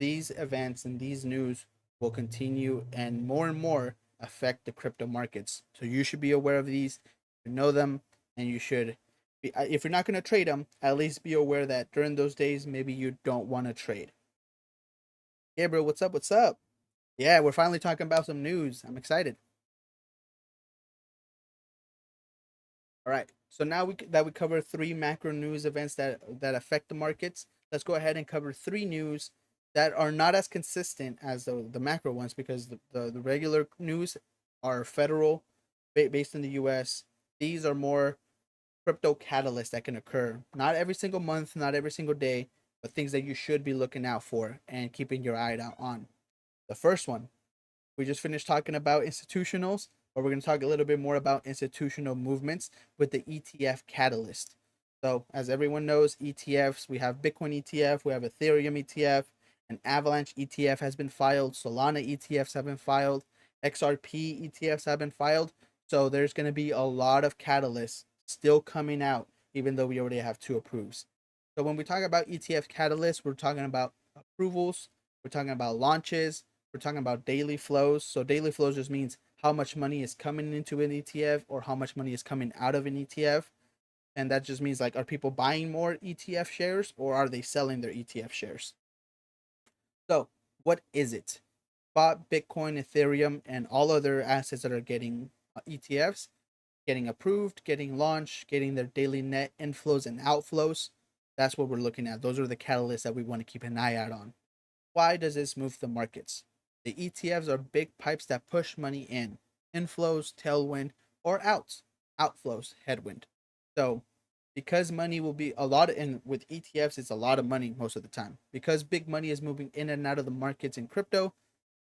these events and these news will continue and more affect the crypto markets. So you should be aware of these, you know them, and you should be, if you're not going to trade them, at least be aware that during those days, maybe you don't want to trade. Gabriel, what's up? What's up? Yeah, we're finally talking about some news. I'm excited. All right. So now we cover three macro news events that affect the markets. Let's go ahead and cover three news that are not as consistent as the macro ones, because the regular news are federal, based in the US. These are more crypto catalysts that can occur. Not every single month, not every single day, but things that you should be looking out for and keeping your eye out on. The first one, we just finished talking about institutionals, but we're going to talk a little bit more about institutional movements with the ETF catalyst. So, as everyone knows, ETFs, we have Bitcoin ETF, we have Ethereum ETF, an Avalanche ETF has been filed, Solana ETFs have been filed, XRP ETFs have been filed. So, there's going to be a lot of catalysts still coming out, even though we already have two approves. So, when we talk about ETF catalysts, we're talking about approvals, we're talking about launches, we're talking about daily flows. So daily flows just means how much money is coming into an ETF or how much money is coming out of an ETF. And that just means, like, are people buying more ETF shares or are they selling their ETF shares? So what is it? Spot, Bitcoin, Ethereum, and all other assets that are getting ETFs, getting approved, getting launched, getting their daily net inflows and outflows. That's what we're looking at. Those are the catalysts that we want to keep an eye out on. Why does this move the markets? The ETFs are big pipes that push money in. Inflows, tailwind, or outflows, headwind. So, because money will be a lot, and with ETFs, it's a lot of money most of the time. Because big money is moving in and out of the markets in crypto,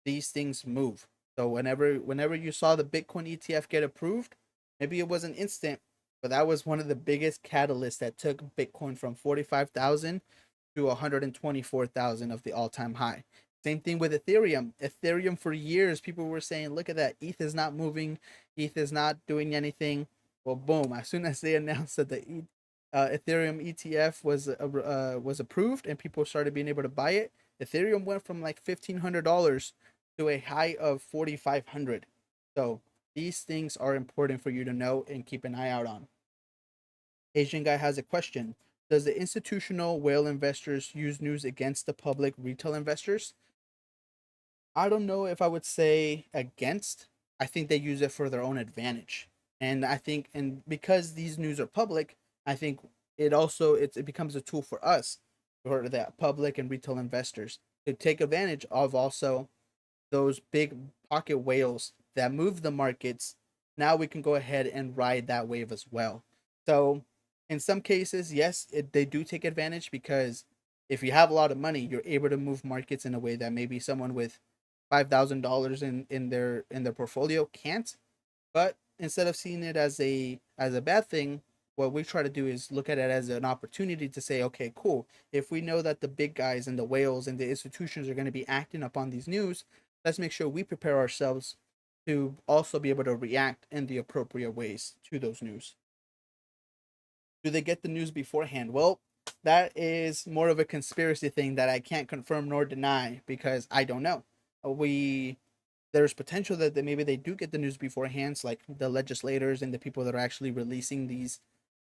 these things move. So whenever you saw the Bitcoin ETF get approved, maybe it wasn't instant, but that was one of the biggest catalysts that took Bitcoin from 45,000 to 124,000 of the all-time high. Same thing with Ethereum. Ethereum, for years, people were saying, look at that, ETH is not moving, ETH is not doing anything. Well, boom, as soon as they announced that the Ethereum ETF was approved and people started being able to buy it, Ethereum went from like $1,500 to a high of 4,500. So these things are important for you to know and keep an eye out on. Asian guy has a question. Does the institutional whale investors use news against the public retail investors? I don't know if I would say against. I think they use it for their own advantage. And I think, and because these news are public, I think it becomes a tool for us, for the public and retail investors, to take advantage of also those big pocket whales that move the markets. Now we can go ahead and ride that wave as well. So in some cases, yes, they do take advantage, because if you have a lot of money, you're able to move markets in a way that maybe someone with $5,000 in their portfolio can't. But instead of seeing it as a bad thing, what we try to do is look at it as an opportunity to say, okay, cool. If we know that the big guys and the whales and the institutions are going to be acting upon these news, let's make sure we prepare ourselves to also be able to react in the appropriate ways to those news. Do they get the news beforehand? Well, that is more of a conspiracy thing that I can't confirm nor deny because I don't know. We There's potential that maybe they do get the news beforehand, like the legislators and the people that are actually releasing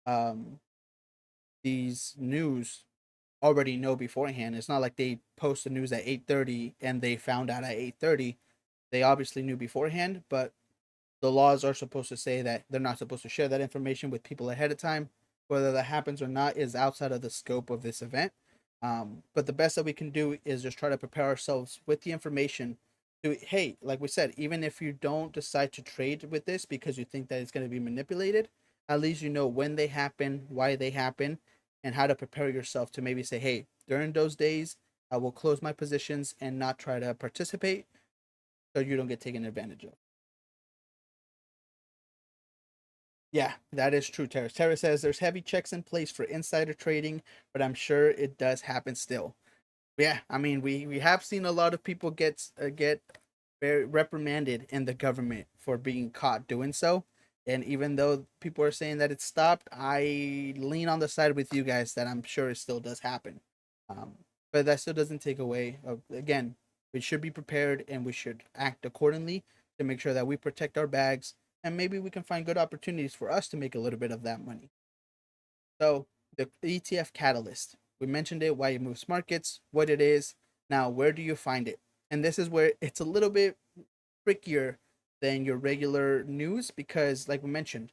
um, these news already know beforehand. It's not like they post the news at 8:30 and they found out at 8:30. They obviously knew beforehand, but the laws are supposed to say that they're not supposed to share that information with people ahead of time. Whether that happens or not is outside of the scope of this event. But the best that we can do is just try to prepare ourselves with the information to, hey, like we said, even if you don't decide to trade with this because you think that it's going to be manipulated, at least you know when they happen, why they happen, and how to prepare yourself to maybe say, hey, during those days, I will close my positions and not try to participate so you don't get taken advantage of. Yeah, that is true, Terrace. Terrace says there's heavy checks in place for insider trading, but I'm sure it does happen still. Yeah, I mean, we have seen a lot of people get very reprimanded in the government for being caught doing so. And even though people are saying that it stopped, I lean on the side with you guys that I'm sure it still does happen. Um, but that still doesn't take away. Again, we should be prepared and we should act accordingly to make sure that we protect our bags and maybe we can find good opportunities for us to make a little bit of that money. So the ETF Catalyst, we mentioned it, why it moves markets, what it is. Now, where do you find it? And this is where it's a little bit trickier than your regular news because, like we mentioned,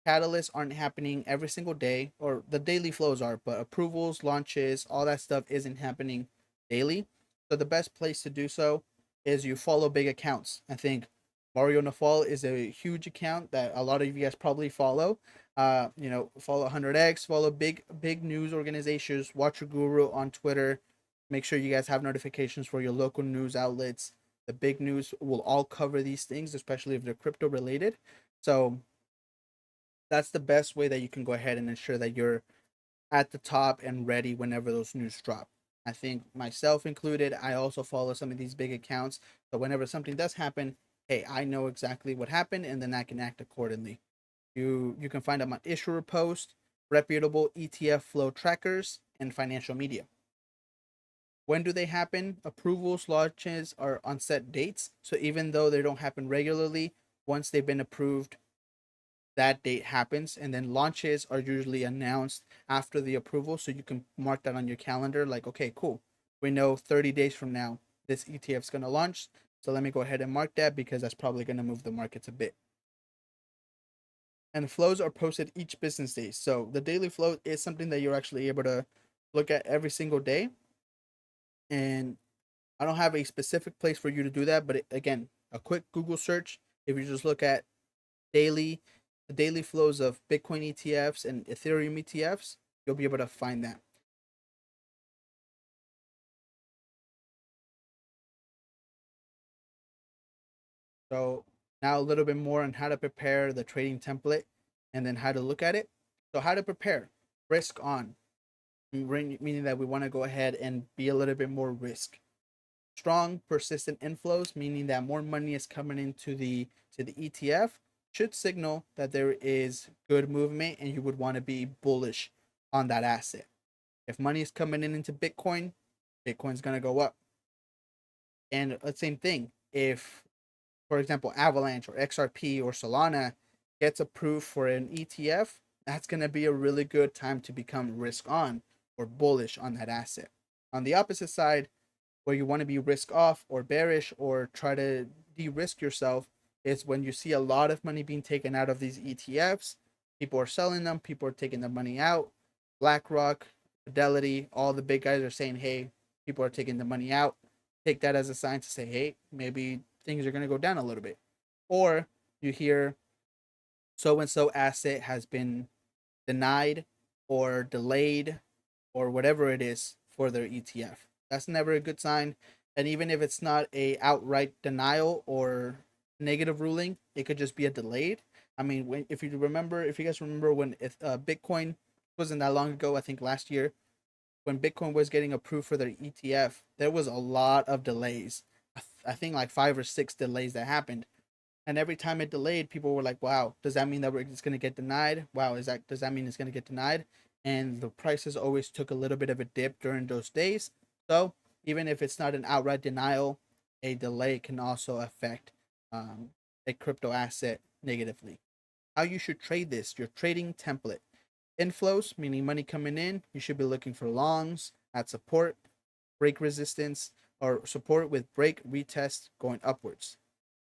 catalysts aren't happening every single day, or the daily flows are, but approvals, launches, all that stuff isn't happening daily. So the best place to do so is you follow big accounts. I think Mario Nafal is a huge account that a lot of you guys probably follow. Follow 100x, follow big news organizations, watch your guru on Twitter. Make sure you guys have notifications for your local news outlets. The big news will all cover these things, especially if they're crypto related. So that's the best way that you can go ahead and ensure that you're at the top and ready whenever those news drop. I think myself included, I also follow some of these big accounts. So whenever something does happen, hey, I know exactly what happened and then I can act accordingly. You can find them on Issuer Post, reputable ETF flow trackers, and financial media. When do they happen? Approvals, launches are on set dates. So even though they don't happen regularly, once they've been approved, that date happens, and then launches are usually announced after the approval, so you can mark that on your calendar like, okay, cool, we know 30 days from now this ETF is going to launch, so let me go ahead and mark that because that's probably going to move the markets a bit. And flows are posted each business day, so the daily flow is something that you're actually able to look at every single day. And I don't have a specific place for you to do that, but again, a quick Google search, if you just look at daily the daily flows of Bitcoin ETFs and Ethereum ETFs, you'll be able to find that. So now a little bit more on how to prepare the trading template and then how to look at it. So how to prepare, risk on, meaning that we want to go ahead and be a little bit more risk. Strong, persistent inflows, meaning that more money is coming into the ETF, should signal that there is good movement and you would want to be bullish on that asset. If money is coming in into Bitcoin, Bitcoin's gonna go up. And the same thing, if, for example, Avalanche or XRP or Solana gets approved for an ETF, that's gonna be a really good time to become risk on or bullish on that asset. On the opposite side, where you want to be risk off or bearish or try to de-risk yourself, is when you see a lot of money being taken out of these ETFs. People are selling them, people are taking the money out. BlackRock, Fidelity, all the big guys are saying, hey, people are taking the money out. Take that as a sign to say, hey, maybe things are going to go down a little bit. Or you hear so and so asset has been denied or delayed or whatever it is for their ETF. That's never a good sign. And even if it's not a outright denial or negative ruling, it could just be a delayed. I mean, if you guys remember when Bitcoin wasn't that long ago, I think last year, when Bitcoin was getting approved for their ETF, there was a lot of delays. I think like 5 or 6 delays that happened, and every time it delayed, people were like, "Wow, does that mean that it's going to get denied? Wow, does that mean it's going to get denied?" and the prices always took a little bit of a dip during those days. So even if it's not an outright denial, a delay can also affect um, a crypto asset negatively. How you should trade this, your trading template. Inflows, meaning money coming in, you should be looking for longs at support, break resistance, or support with break retest going upwards.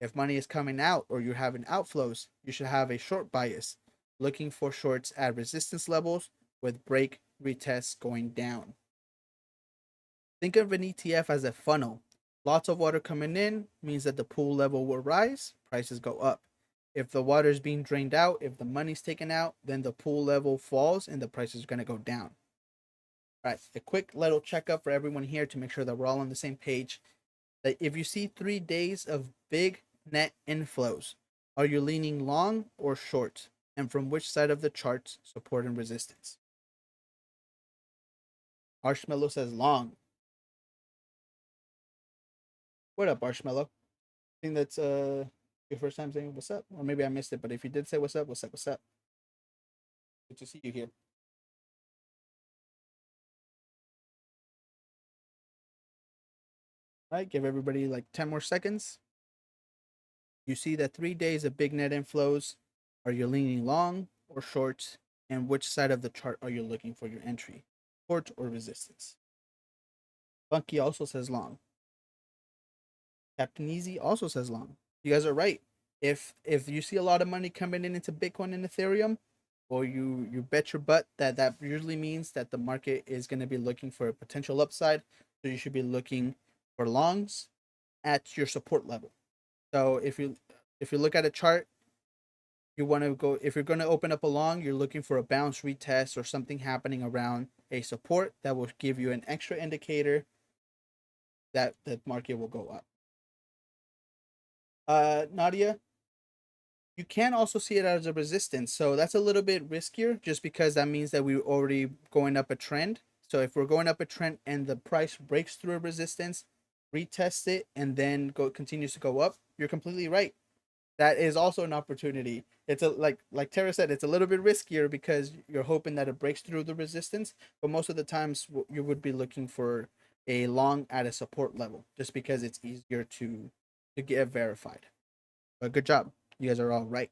If money is coming out or you're having outflows, you should have a short bias, looking for shorts at resistance levels with break retests going down. Think of an ETF as a funnel. Lots of water coming in means that the pool level will rise, prices go up. If the water is being drained out, if the money's taken out, then the pool level falls and the price is going to go down. All right, a quick little checkup for everyone here to make sure that we're all on the same page. That if you see 3 days of big net inflows, are you leaning long or short? And from which side of the charts, support and resistance? Marshmallow says long. What up, Marshmallow? I think that's your first time saying what's up, or maybe I missed it. But if you did say what's up, what's up, what's up? Good to see you here. All right, give everybody like 10 more seconds. You see that 3 days of big net inflows. Are you leaning long or short? And which side of the chart are you looking for your entry? Support or resistance? Funky also says long. Captain Easy also says long. You guys are right. If you see a lot of money coming in into Bitcoin and Ethereum, or you bet your butt that that usually means that the market is going to be looking for a potential upside. So you should be looking for longs at your support level. So if you look at a chart, you want to go, if you're going to open up a long, you're looking for a bounce retest or something happening around a support that will give you an extra indicator that the market will go up. Nadia, you can also see it as a resistance. So that's a little bit riskier just because that means that we're already going up a trend. So if we're going up a trend and the price breaks through a resistance, retest it, and then continues to go up, you're completely right. That is also an opportunity. It's a like Tara said, it's a little bit riskier because you're hoping that it breaks through the resistance, but most of the times you would be looking for a long at a support level just because it's easier to get verified. But good job. You guys are all right.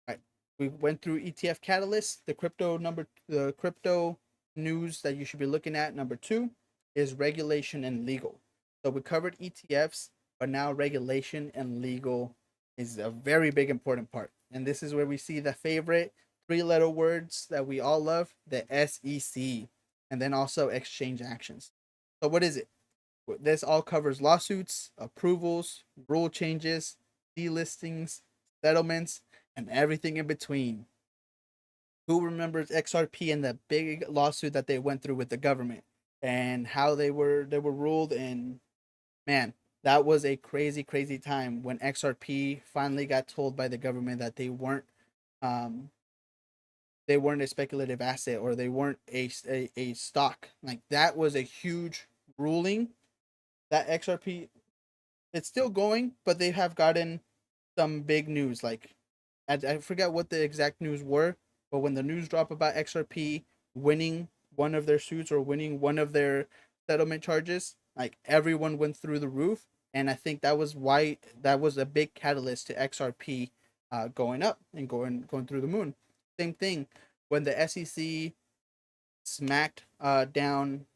All right. We went through ETF catalyst. The crypto news that you should be looking at number 2 is regulation and legal. So we covered ETFs, but now regulation and legal is a very big important part. And this is where we see the favorite 3-letter words that we all love, the SEC, and then also exchange actions. So what is it? This all covers lawsuits, approvals, rule changes, delistings, settlements, and everything in between. Who remembers XRP and the big lawsuit that they went through with the government and how they were ruled? And man, that was a crazy time when XRP finally got told by the government that um they weren't a speculative asset, or they weren't a stock. Like, that was a huge ruling. That XRP, it's still going, but they have gotten some big news. Like, I forget what the exact news were, but when the news dropped about XRP winning one of their suits or winning one of their settlement charges, like, everyone went through the roof. And I think that was why that was a big catalyst to XRP going up and going through the moon. Same thing when the SEC smacked down.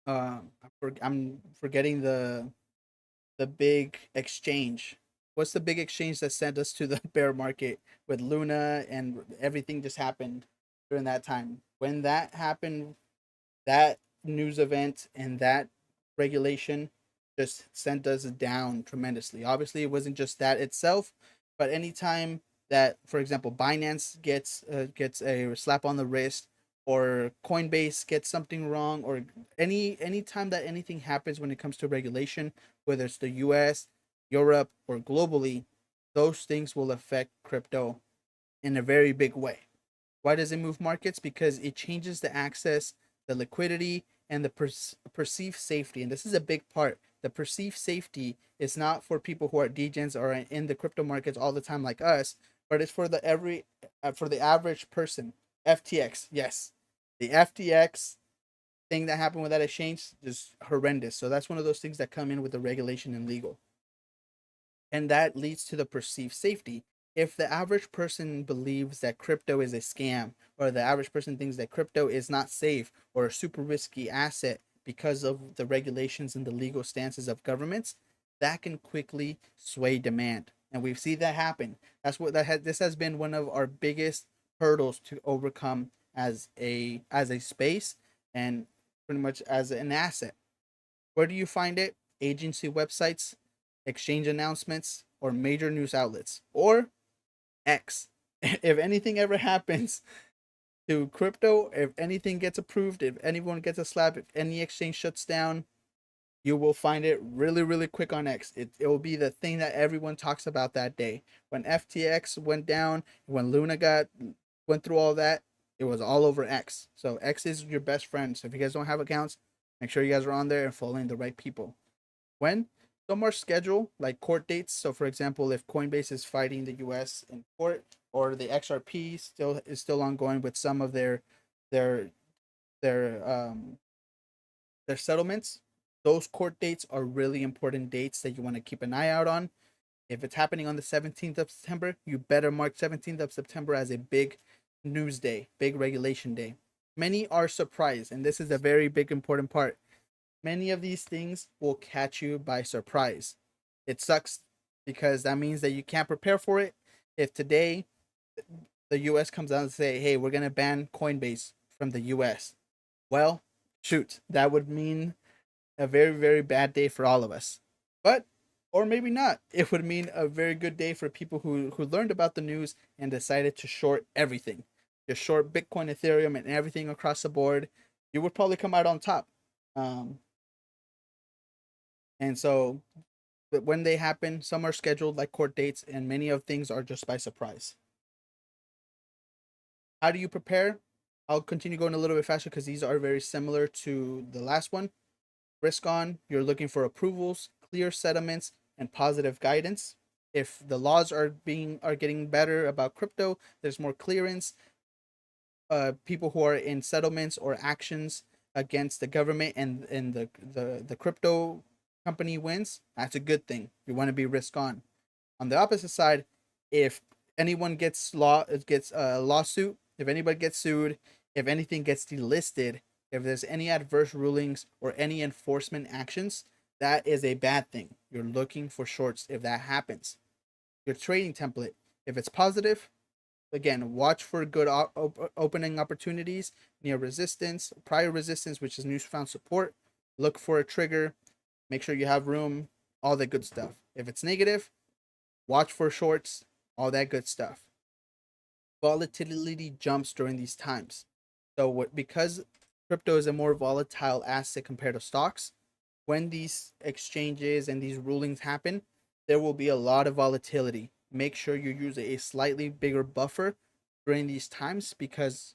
I'm forgetting the big exchange. What's the big exchange that sent us to the bear market with Luna, and everything just happened during that time? When that happened, that news event and that regulation just sent us down tremendously. Obviously, it wasn't just that itself, but anytime that, for example, Binance gets a slap on the wrist, or Coinbase gets something wrong, or any time that anything happens when it comes to regulation, whether it's the U.S., Europe, or globally, those things will affect crypto in a very big way. Why does it move markets? Because it changes the access, the liquidity, and the perceived safety. And this is a big part. The perceived safety is not for people who are degens or in the crypto markets all the time like us, but it's for the average person. FTX, yes, the FTX thing that happened with that exchange is horrendous. So that's one of those things that come in with the regulation and legal, and that leads to the perceived safety. If the average person believes that crypto is a scam, or the average person thinks that crypto is not safe or a super risky asset because of the regulations and the legal stances of governments, that can quickly sway demand. And we've seen that happen. That's what this has been one of our biggest hurdles to overcome as a space, and pretty much as an asset. Where do you find it? Agency websites, exchange announcements, or major news outlets, or X. If anything ever happens to crypto, if anything gets approved, if anyone gets a slap, if any exchange shuts down, you will find it really, really quick on X. It will be the thing that everyone talks about that day. When FTX went down, when Luna went through all that, it was all over X. So X is your best friend. So if you guys don't have accounts, make sure you guys are on there and following the right people. When some are scheduled, like court dates. So for example, if Coinbase is fighting the US in court, or the XRP still ongoing with some of their their um their settlements, those court dates are really important dates that you want to keep an eye out on. If it's happening on the 17th of September, you better mark 17th of September as a big news day, big regulation day. Many are surprised, and this is a very big important part. Many of these things will catch you by surprise. It sucks because that means that you can't prepare for it. If today the US comes out and say, "Hey, we're going to ban Coinbase from the US." Well, shoot, that would mean a very, very bad day for all of us. But, or maybe not. It would mean a very good day for people who learned about the news and decided to short everything. Just short Bitcoin, Ethereum, and everything across the board. You would probably come out on top. Um, and so, but when they happen, some are scheduled like court dates, and many of things are just by surprise. How do you prepare? I'll continue going a little bit faster because these are very similar to the last one. Risk on, you're looking for approvals, clear settlements, and positive guidance. If the laws are getting better about crypto, there's more clearance. People who are in settlements or actions against the government, and the crypto company wins, that's a good thing. You want to be risk on. On the opposite side, if anyone gets a lawsuit, if anybody gets sued, if anything gets delisted, if there's any adverse rulings or any enforcement actions, that is a bad thing. You're looking for shorts if that happens. Your trading template, if it's positive, again, watch for good opening opportunities near resistance, prior resistance, which is newfound support. Look for a trigger. Make sure you have room, all that good stuff. If it's negative, watch for shorts, all that good stuff. Volatility jumps during these times. So because crypto is a more volatile asset compared to stocks, when these exchanges and these rulings happen, there will be a lot of volatility. Make sure you use a slightly bigger buffer during these times, because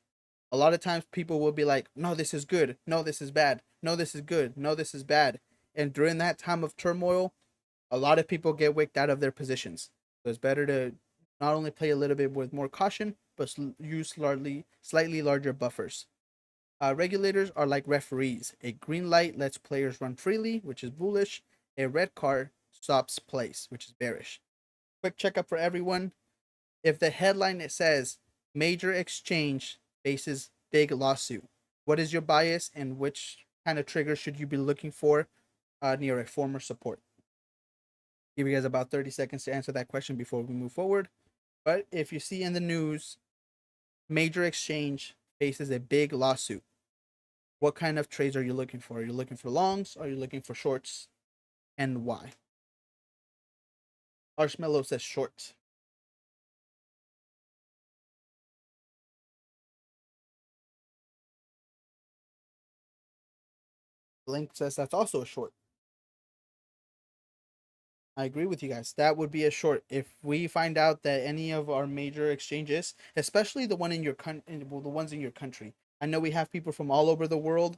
a lot of times people will be like, no, this is good. No, this is bad. No, this is good. No, this is bad. And during that time of turmoil, a lot of people get wicked out of their positions. So it's better to not only play a little bit with more caution, but use slightly larger buffers. Regulators are like referees. A green light lets players run freely, which is bullish. A red card stops plays, which is bearish. Quick checkup for everyone. If the headline it says major exchange faces big lawsuit, what is your bias and which kind of trigger should you be looking for near a former support? Give you guys about 30 seconds to answer that question before we move forward. But if you see in the news, major exchange faces a big lawsuit, what kind of trades are you looking for? Are you looking for longs? Are you looking for shorts? And why? Arshmallow says short. Link says that's also a short. I agree with you guys. That would be a short. If we find out that any of our major exchanges, especially the one in your the ones in your country, I know we have people from all over the world.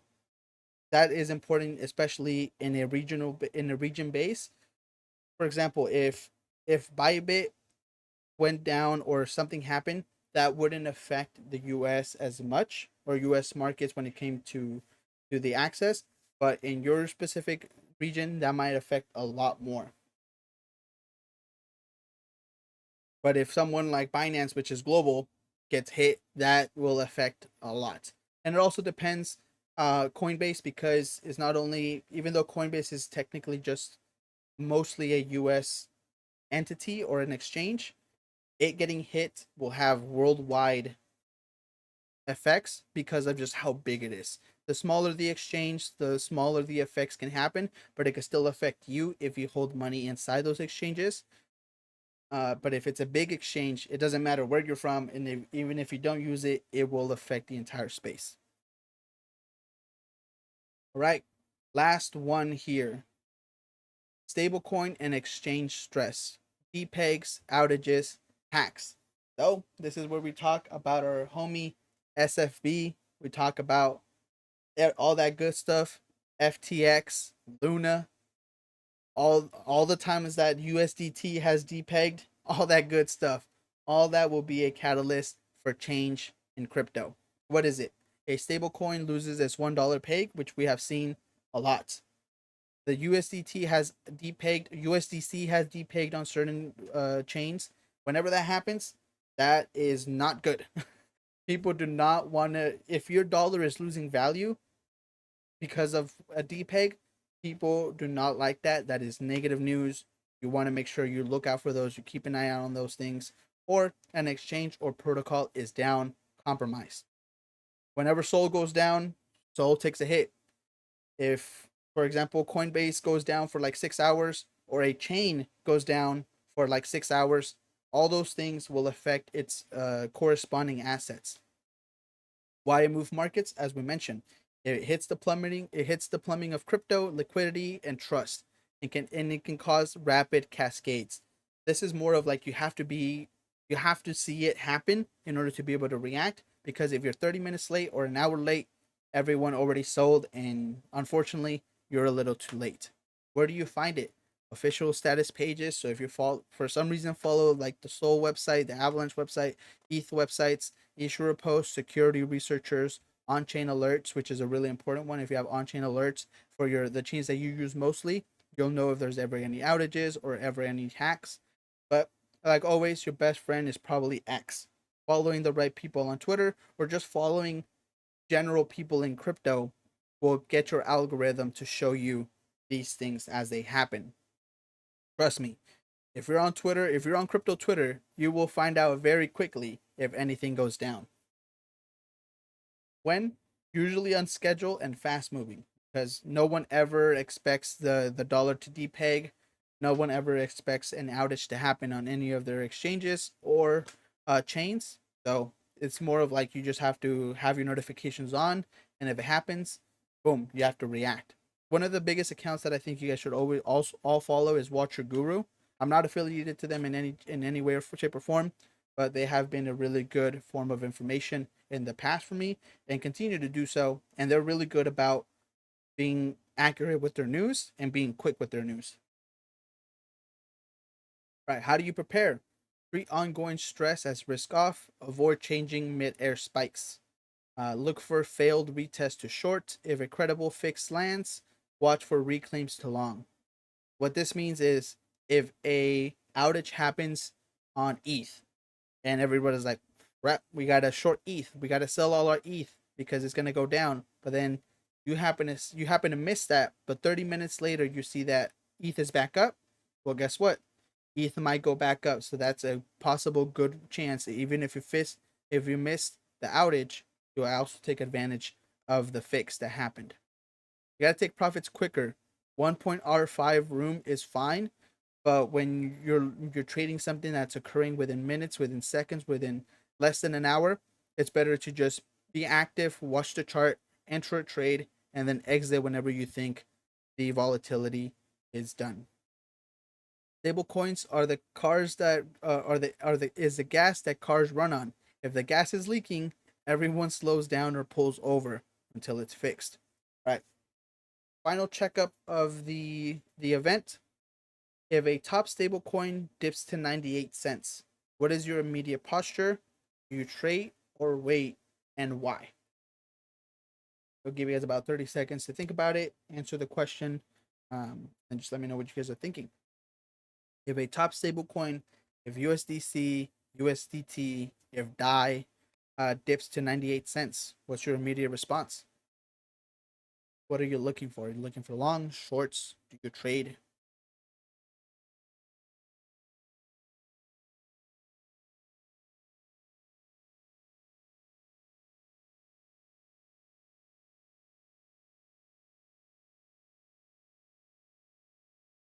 That is important, especially in a region base. For example, if Bybit went down or something happened, that wouldn't affect the US as much, or US markets when it came to the access, but in your specific region that might affect a lot more. But if someone like Binance, which is global, gets hit, that will affect a lot. And it also depends Coinbase, because it's not only, even though Coinbase is technically just mostly a US entity or an exchange, it getting hit will have worldwide effects because of just how big it is. The smaller the exchange, the smaller the effects can happen, but it can still affect you if you hold money inside those exchanges. But if it's a big exchange, it doesn't matter where you're from, and even if you don't use it, it will affect the entire space. All right, last one here: stablecoin and exchange stress, depegs, outages, hacks. So this is where we talk about our homie SFB. We talk about all that good stuff, FTX, Luna, all the times that USDT has depegged, all that good stuff. All that will be a catalyst for change in crypto. What is it? A stablecoin loses its $1 peg, which we have seen a lot. The USDT has depegged, USDC has depegged on certain chains. Whenever that happens, that is not good. People do not want to, if your dollar is losing value because of a depeg, people do not like that. That is negative news. You want to make sure you look out for those, you keep an eye out on those things, or an exchange or protocol is down, compromised. Whenever Sol goes down, Sol takes a hit. If, for example, Coinbase goes down for like 6 hours, or a chain goes down for like 6 hours, all those things will affect its corresponding assets. Why it move markets? As we mentioned, it hits the plummeting. It hits the plumbing of crypto liquidity and trust, and it can cause rapid cascades. This is more of like you have to see it happen in order to be able to react. Because if you're 30 minutes late or an hour late, everyone already sold, and unfortunately, you're a little too late. Where do you find it? Official status pages. So if you for some reason follow like the Sol website, the Avalanche website, ETH websites, issuer posts, security researchers, on-chain alerts, which is a really important one. If you have on-chain alerts for the chains that you use mostly, you'll know if there's ever any outages or ever any hacks. But like always, your best friend is probably X. Following the right people on Twitter, or just following general people in crypto, will get your algorithm to show you these things as they happen. Trust me, if you're on Twitter, if you're on crypto Twitter, you will find out very quickly if anything goes down. When? Usually unscheduled and fast moving, because no one ever expects the dollar to depeg. No one ever expects an outage to happen on any of their exchanges or chains. So it's more of like you just have to have your notifications on, and if it happens, boom, you have to react. One of the biggest accounts that I think you guys should always also all follow is Watcher Guru. I'm not affiliated to them in any way or shape or form, but they have been a really good form of information in the past for me and continue to do so. And they're really good about being accurate with their news and being quick with their news. Right. How do you prepare? Treat ongoing stress as risk off. Avoid changing mid-air spikes. Look for failed retest to short. If a credible fix lands, watch for reclaims to long. What this means is if a outage happens on ETH and everybody's like, "Rep, we gotta short ETH. We gotta sell all our ETH because it's gonna go down." But then you happen to miss that. But 30 minutes later, you see that ETH is back up. Well, guess what? ETH might go back up. So that's a possible good chance. Even if you missed the outage, you'll also take advantage of the fix that happened. You gotta take profits quicker. 1.R5 room is fine, but when you're trading something that's occurring within minutes, within seconds, within less than an hour, it's better to just be active, watch the chart, enter a trade, and then exit whenever you think the volatility is done. Stable coins are the cars that is the gas that cars run on. If the gas is leaking, everyone slows down or pulls over until it's fixed. Right. Final checkup of the event. If a top stable coin dips to 98 cents, what is your immediate posture? Do you trade or wait, and why? I'll give you guys about 30 seconds to think about it, answer the question, and just let me know what you guys are thinking. If a top stable coin, if USDC, USDT, if DAI dips to 98 cents, what's your immediate response? What are you looking for? Are you looking for long, shorts? Do you trade?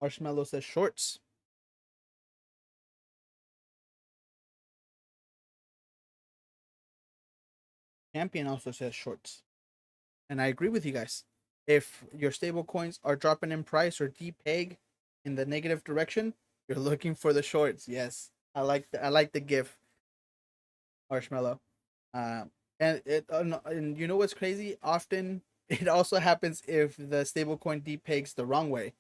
Marshmallow says shorts. Champion also says shorts. And I agree with you guys. If your stable coins are dropping in price or depeg in the negative direction, you're looking for the shorts. Yes. I like the GIF, Marshmallow. And you know what's crazy? Often it also happens if the stablecoin depegs the wrong way.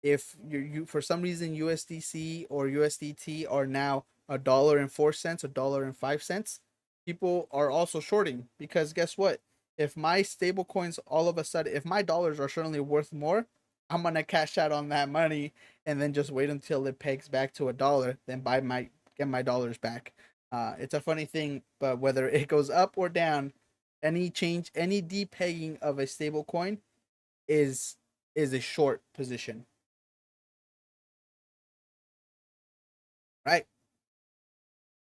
If you for some reason USDC or USDT are now $1.04, $1.05, people are also shorting because guess what? If my stable coins all of a sudden, if my dollars are certainly worth more, I'm gonna cash out on that money and then just wait until it pegs back to $1, then get my dollars back. It's a funny thing, but whether it goes up or down, any change, any depegging of a stable coin is is a short position. Right.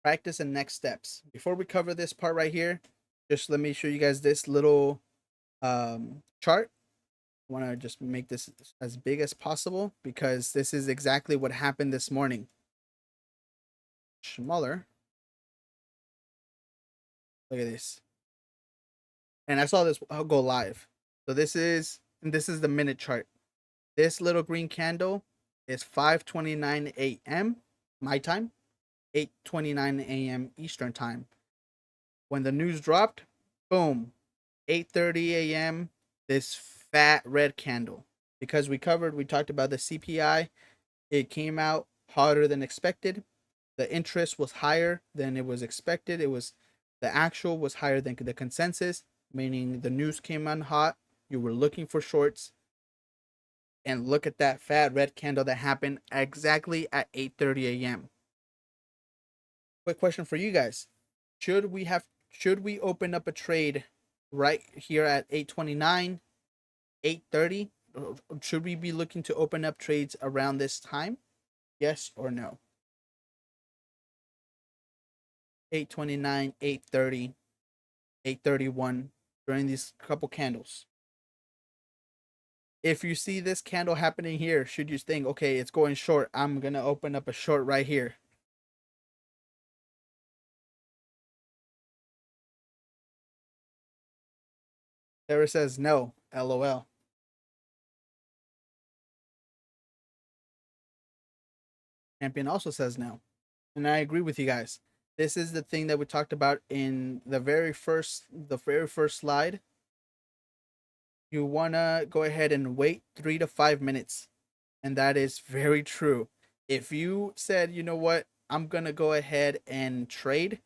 Practice and next steps. Before we cover this part right here, just let me show you guys this little chart. I want to just make this as big as possible because this is exactly what happened this morning. Smaller. Look at this. And I saw this go live. So this is the minute chart. This little green candle is 5:29 a.m. my time, 8:29 a.m. Eastern time. When the news dropped, boom, 8:30 a.m. this fat red candle. Because we talked about the CPI, it came out hotter than expected. The interest was higher than it was expected. The actual was higher than the consensus, meaning the news came on hot. You were looking for shorts, and look at that fat red candle that happened exactly at 8:30 a.m. Quick question for you guys. Should we open up a trade right here at 8:29, 8:30? Should we be looking to open up trades around this time? Yes or no? 8:29, 8:30, 8:31 during these couple candles. If you see this candle happening here, should you think, okay, it's going short, I'm going to open up a short right here? Sarah says no, LOL. Champion also says no. And I agree with you guys. This is the thing that we talked about in the very first slide. You wanna go ahead and wait 3 to 5 minutes. And that is very true. If you said, you know what, I'm gonna go ahead and trade,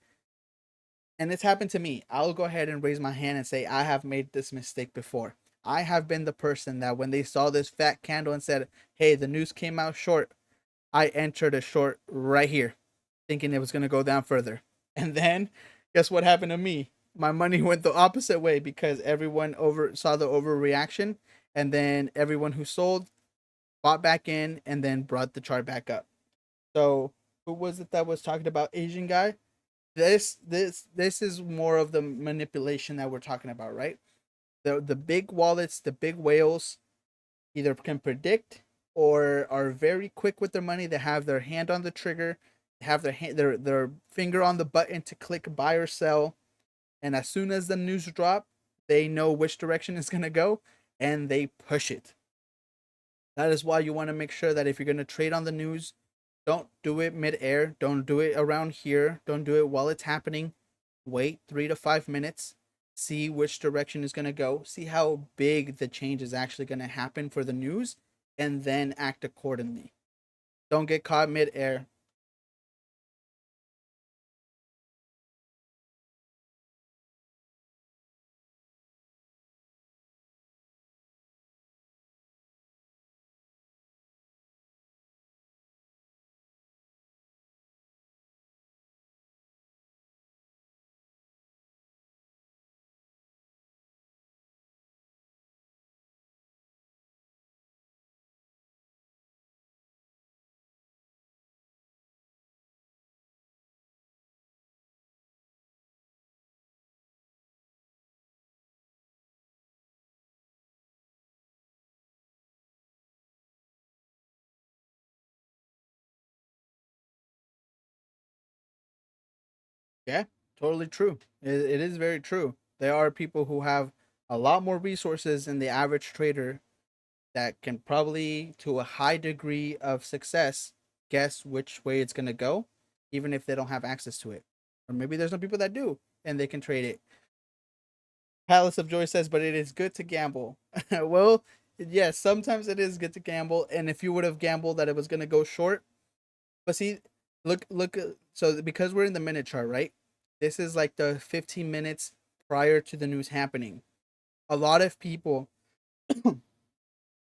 and it's happened to me, I'll go ahead and raise my hand and say I have made this mistake before. I have been the person that when they saw this fat candle and said, hey, the news came out short, I entered a short right here, thinking it was gonna go down further. And then guess what happened to me? My money went the opposite way because everyone over saw the overreaction, and then everyone who sold bought back in and then brought the chart back up. So who was it that was talking about Asian guy? This is more of the manipulation that we're talking about, right? The big wallets, the big whales either can predict or are very quick with their money. They have their hand on the trigger, have their finger on the button to click buy or sell, and as soon as the news drop, they know which direction it's gonna go, and they push it. That is why you want to make sure that if you're gonna trade on the news, don't do it mid-air. Don't do it around here. Don't do it while it's happening. Wait 3 to 5 minutes. See which direction is gonna go. See how big the change is actually gonna happen for the news, and then act accordingly. Don't get caught mid-air. Yeah, totally true. It is very true. There are people who have a lot more resources than the average trader that can probably, to a high degree of success, guess which way it's going to go, even if they don't have access to it. Or maybe there's some people that do and they can trade it. Palace of Joy says, but it is good to gamble. Well, yes, sometimes it is good to gamble. And if you would have gambled that it was going to go short, but see, look. So because we're in the minute chart, right? This is like the 15 minutes prior to the news happening. A lot of people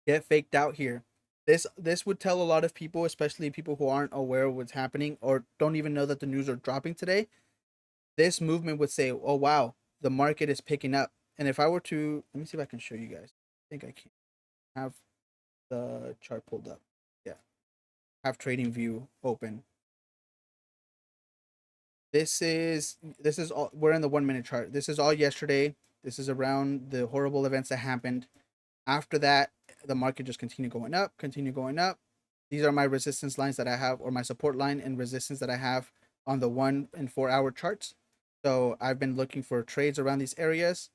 get faked out here. This would tell a lot of people, especially people who aren't aware of what's happening or don't even know that the news are dropping today. This movement would say, "Oh wow, the market is picking up." And if I were to, let me see if I can show you guys. I think I can have the chart pulled up. Yeah, have Trading View open. This is all, we're in the 1 minute chart. This is all yesterday. This is around the horrible events that happened. After that, the market just continued going up, continue going up. These are my resistance lines that I have, or my support line and resistance that I have on the 1 and 4 hour charts. So I've been looking for trades around these areas.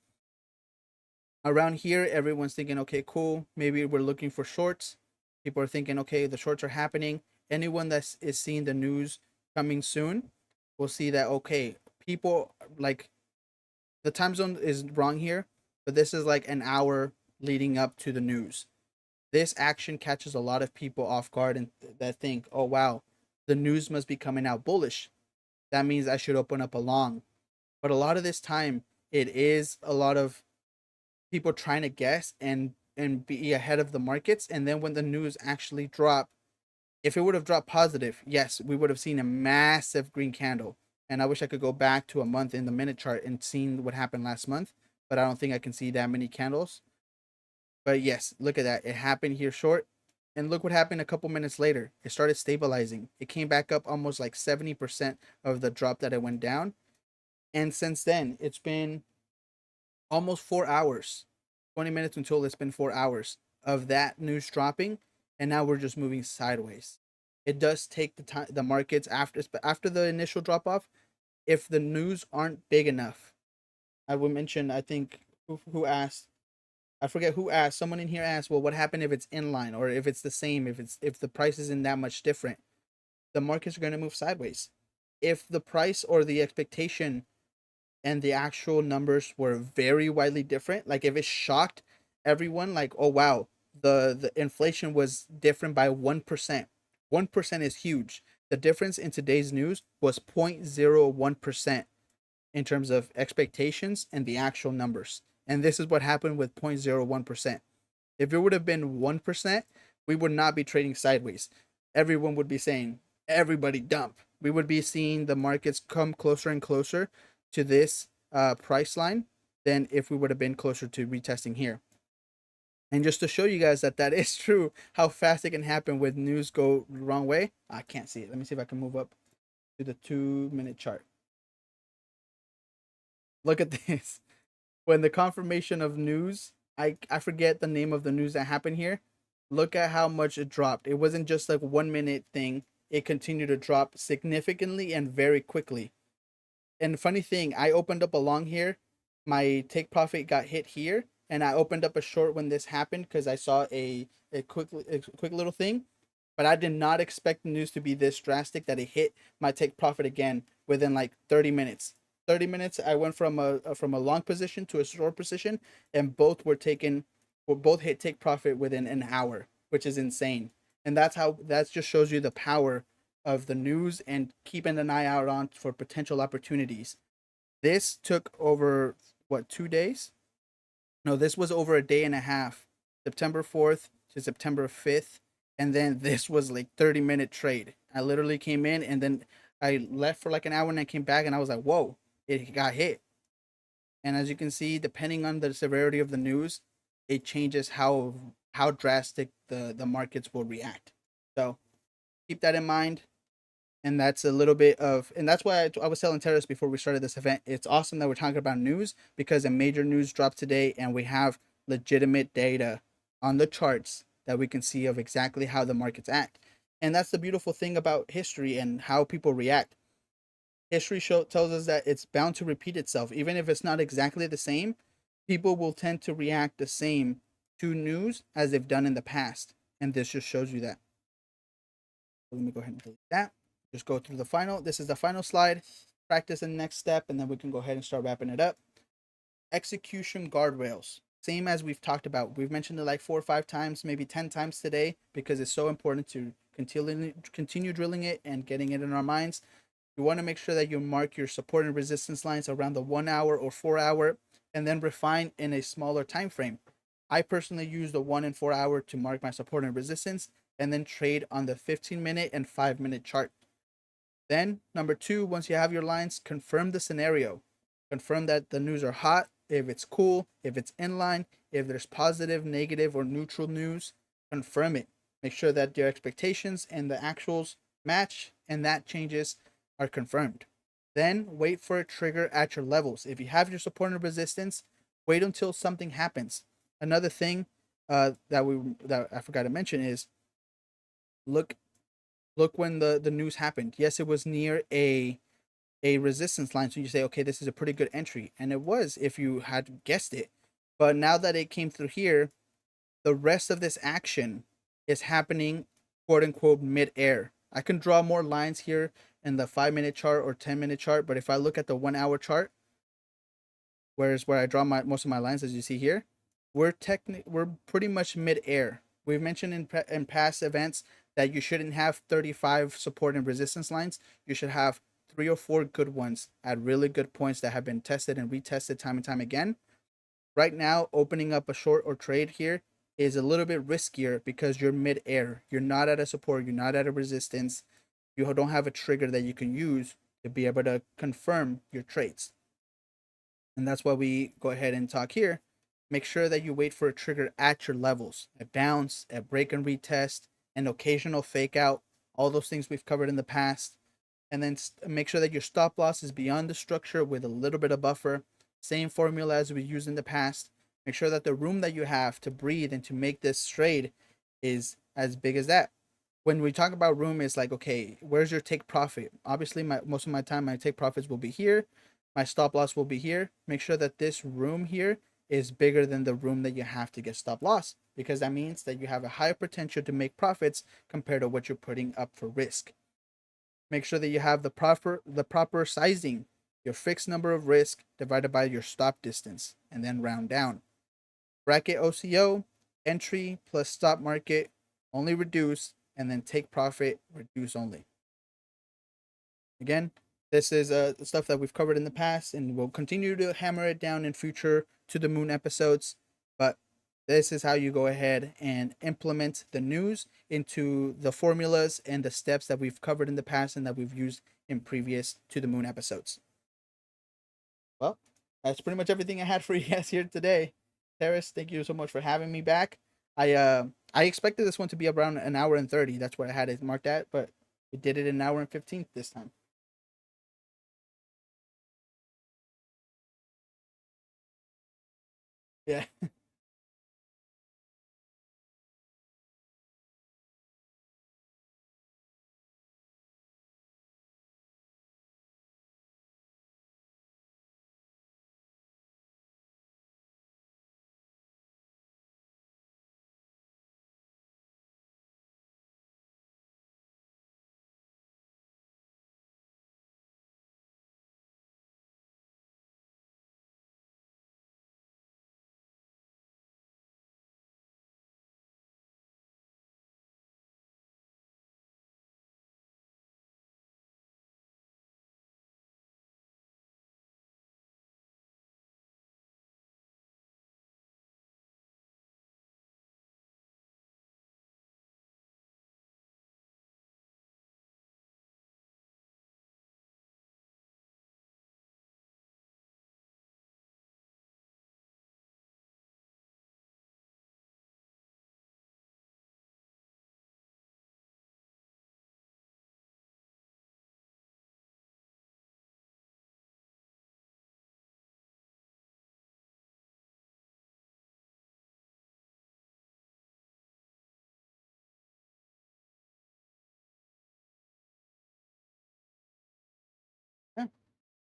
Around here, everyone's thinking, okay, cool. Maybe we're looking for shorts. People are thinking, okay, the shorts are happening. Anyone that is seeing the news coming soon will see that, okay, people like, the time zone is wrong here, but this is like an hour leading up to the news. This action catches a lot of people off guard and that think, oh wow, the news must be coming out bullish. That means I should open up a long. But a lot of this time, it is a lot of people trying to guess and be ahead of the markets. And then when the news actually drop, if it would have dropped positive, yes, we would have seen a massive green candle. And I wish I could go back to a month in the minute chart and seen what happened last month, but I don't think I can see that many candles. But yes, look at that. It happened here short. And look what happened a couple minutes later. It started stabilizing. It came back up almost like 70% of the drop that it went down. And since then, it's been almost 4 hours, 20 minutes until it's been 4 hours of that news dropping. And now we're just moving sideways. It does take the time, the markets after the initial drop off. If the news aren't big enough, I will mention, I think, who asked, I forget who asked. Someone in here asked, "Well, what happened if it's in line or if it's the same? If the price isn't that much different, the markets are going to move sideways. If the price or the expectation and the actual numbers were very widely different, like if it shocked everyone, like oh wow, the inflation was different by 1%. 1% is huge. The difference in today's news was 0.01% in terms of expectations and the actual numbers. And this is what happened with 0.01%. If it would have been 1%, we would not be trading sideways. Everyone would be saying, everybody dump. We would be seeing the markets come closer and closer to this price line than if we would have been closer to retesting here. And just to show you guys that that is true, how fast it can happen with news go the wrong way. I can't see it. Let me see if I can move up to the 2 minute chart. Look at this. When the confirmation of news, I forget the name of the news that happened here. Look at how much it dropped. It wasn't just like 1 minute thing. It continued to drop significantly and very quickly. And funny thing, I opened up a long here. My take profit got hit here, and I opened up a short when this happened because I saw a quick little thing. But I did not expect the news to be this drastic that it hit my take profit again within like 30 minutes. 30 minutes, I went from a long position to a short position, and both hit take profit within an hour, which is insane. And that just shows you the power of the news and keeping an eye out on for potential opportunities. This took over what, 2 days? No, this was over a day and a half. September 4th to September 5th. And then this was like 30-minute trade. I literally came in and then I left for like an hour and I came back and I was like, whoa, it got hit. And as you can see, depending on the severity of the news, it changes how drastic the markets will react. So keep that in mind. And that's a little bit of, and that's why I was telling Terrace before we started this event, it's awesome that we're talking about news because a major news dropped today and we have legitimate data on the charts that we can see of exactly how the markets act. And that's the beautiful thing about history and how people react. history tells us that it's bound to repeat itself. Even if it's not exactly the same, people will tend to react the same to news as they've done in the past. And this just shows you that. So let me go ahead and delete that. Just go through the final. This is the final slide. Practice the next step, and then we can go ahead and start wrapping it up. Execution guardrails. Same as we've talked about. We've mentioned it like 4 or 5 times, maybe 10 times today, because it's so important to continue drilling it and getting it in our minds. You want to make sure that you mark your support and resistance lines around the 1 hour or 4 hour, and then refine in a smaller time frame. I personally use the 1 and 4 hour to mark my support and resistance, and then trade on the 15-minute and 5-minute chart. Then, number 2, once you have your lines, confirm the scenario. Confirm that the news are hot, if it's cool, if it's in line, if there's positive, negative, or neutral news, confirm it. Make sure that your expectations and the actuals match and that changes are confirmed. Then wait for a trigger at your levels. If you have your support and resistance, wait until something happens. Another thing that I forgot to mention is look when the news happened. Yes, it was near a resistance line, so you say, okay, this is a pretty good entry, and it was if you had guessed it. But now that it came through here, the rest of this action is happening, quote unquote, mid-air. I can draw more lines here in the 5-minute chart or 10-minute chart, but if I look at the 1 hour chart, where I draw most of my lines, as you see here, we're pretty much mid-air. We've mentioned in past events that you shouldn't have 35 support and resistance lines. You should have 3 or 4 good ones at really good points that have been tested and retested time and time again. Right now, opening up a short or trade here is a little bit riskier because you're mid-air. You're not at a support. You're not at a resistance. You don't have a trigger that you can use to be able to confirm your trades. And that's why we go ahead and talk here. Make sure that you wait for a trigger at your levels, a bounce, a break and retest, an occasional fake out, all those things we've covered in the past. And then make sure that your stop loss is beyond the structure with a little bit of buffer. Same formula as we used in the past. Make sure that the room that you have to breathe and to make this trade is as big as that. When we talk about room, it's like, okay, where's your take profit? Obviously, most of my time, my take profits will be here. My stop loss will be here. Make sure that this room here is bigger than the room that you have to get stop loss, because that means that you have a higher potential to make profits compared to what you're putting up for risk. Make sure that you have the proper sizing, your fixed number of risk divided by your stop distance, and then round down. Bracket OCO, entry plus stop market, only reduce, and then take profit, reduce only. Again, this is stuff that we've covered in the past, and we'll continue to hammer it down in future to the moon episodes. But this is how you go ahead and implement the news into the formulas and the steps that we've covered in the past and that we've used in previous to the moon episodes. Well, that's pretty much everything I had for you guys here today. Terrace, thank you so much for having me back. I expected this one to be around an hour and 30. That's what I had it marked at, but we did it in an hour and 15 this time. Yeah.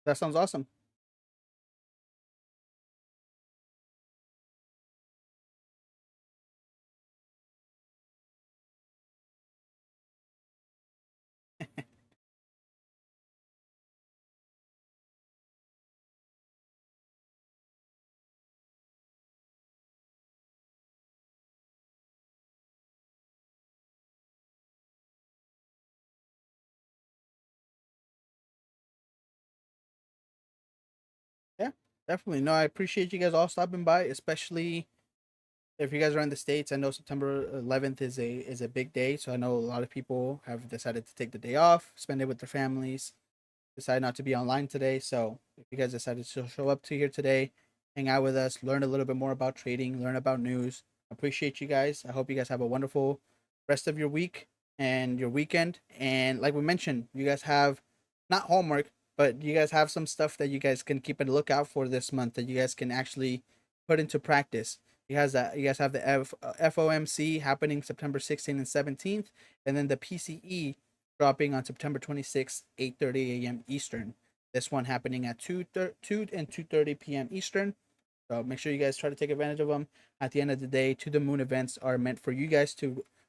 That sounds awesome. Yeah, definitely. No, I appreciate you guys all stopping by, especially if you guys are in the States. I know September 11th is a big day, so I know a lot of people have decided to take the day off, spend it with their families, decide not to be online today. So if you guys decided to show up to here today, hang out with us, learn a little bit more about trading, learn about news. Appreciate you guys. I hope you guys have a wonderful rest of your week and your weekend. And like we mentioned, you guys have not homework, but you guys have some stuff that you guys can keep a lookout for this month that you guys can actually put into practice. You guys have the FOMC happening September 16th and 17th, and then the PCE dropping on September 26th, 8:30 a.m. Eastern. This one happening at 2 and 2:30 p.m. Eastern. So make sure you guys try to take advantage of them. At the end of the day, To the Moon events are meant for you guys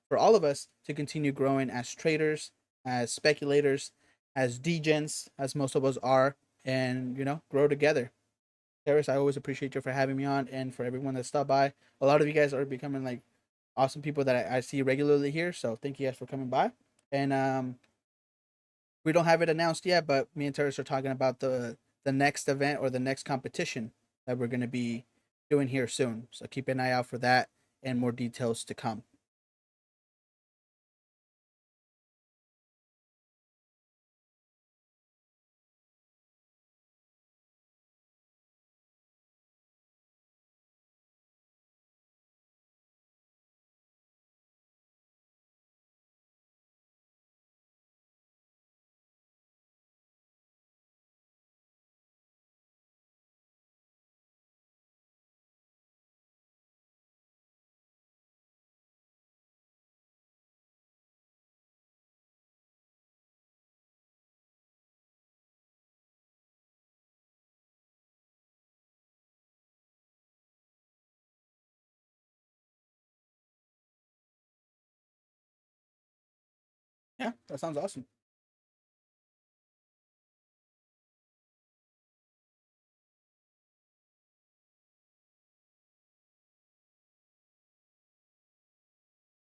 for all of us to continue growing as traders, as speculators, as degens, as most of us are, and grow together. Harris, I always appreciate you for having me on, and for everyone that stopped by. A lot of you guys are becoming like awesome people that I see regularly here. So thank you guys for coming by. And we don't have it announced yet, but me and Terrace are talking about the next event or the next competition that we're going to be doing here soon. So keep an eye out for that and more details to come. Yeah, that sounds awesome.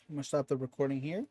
I'm gonna stop the recording here.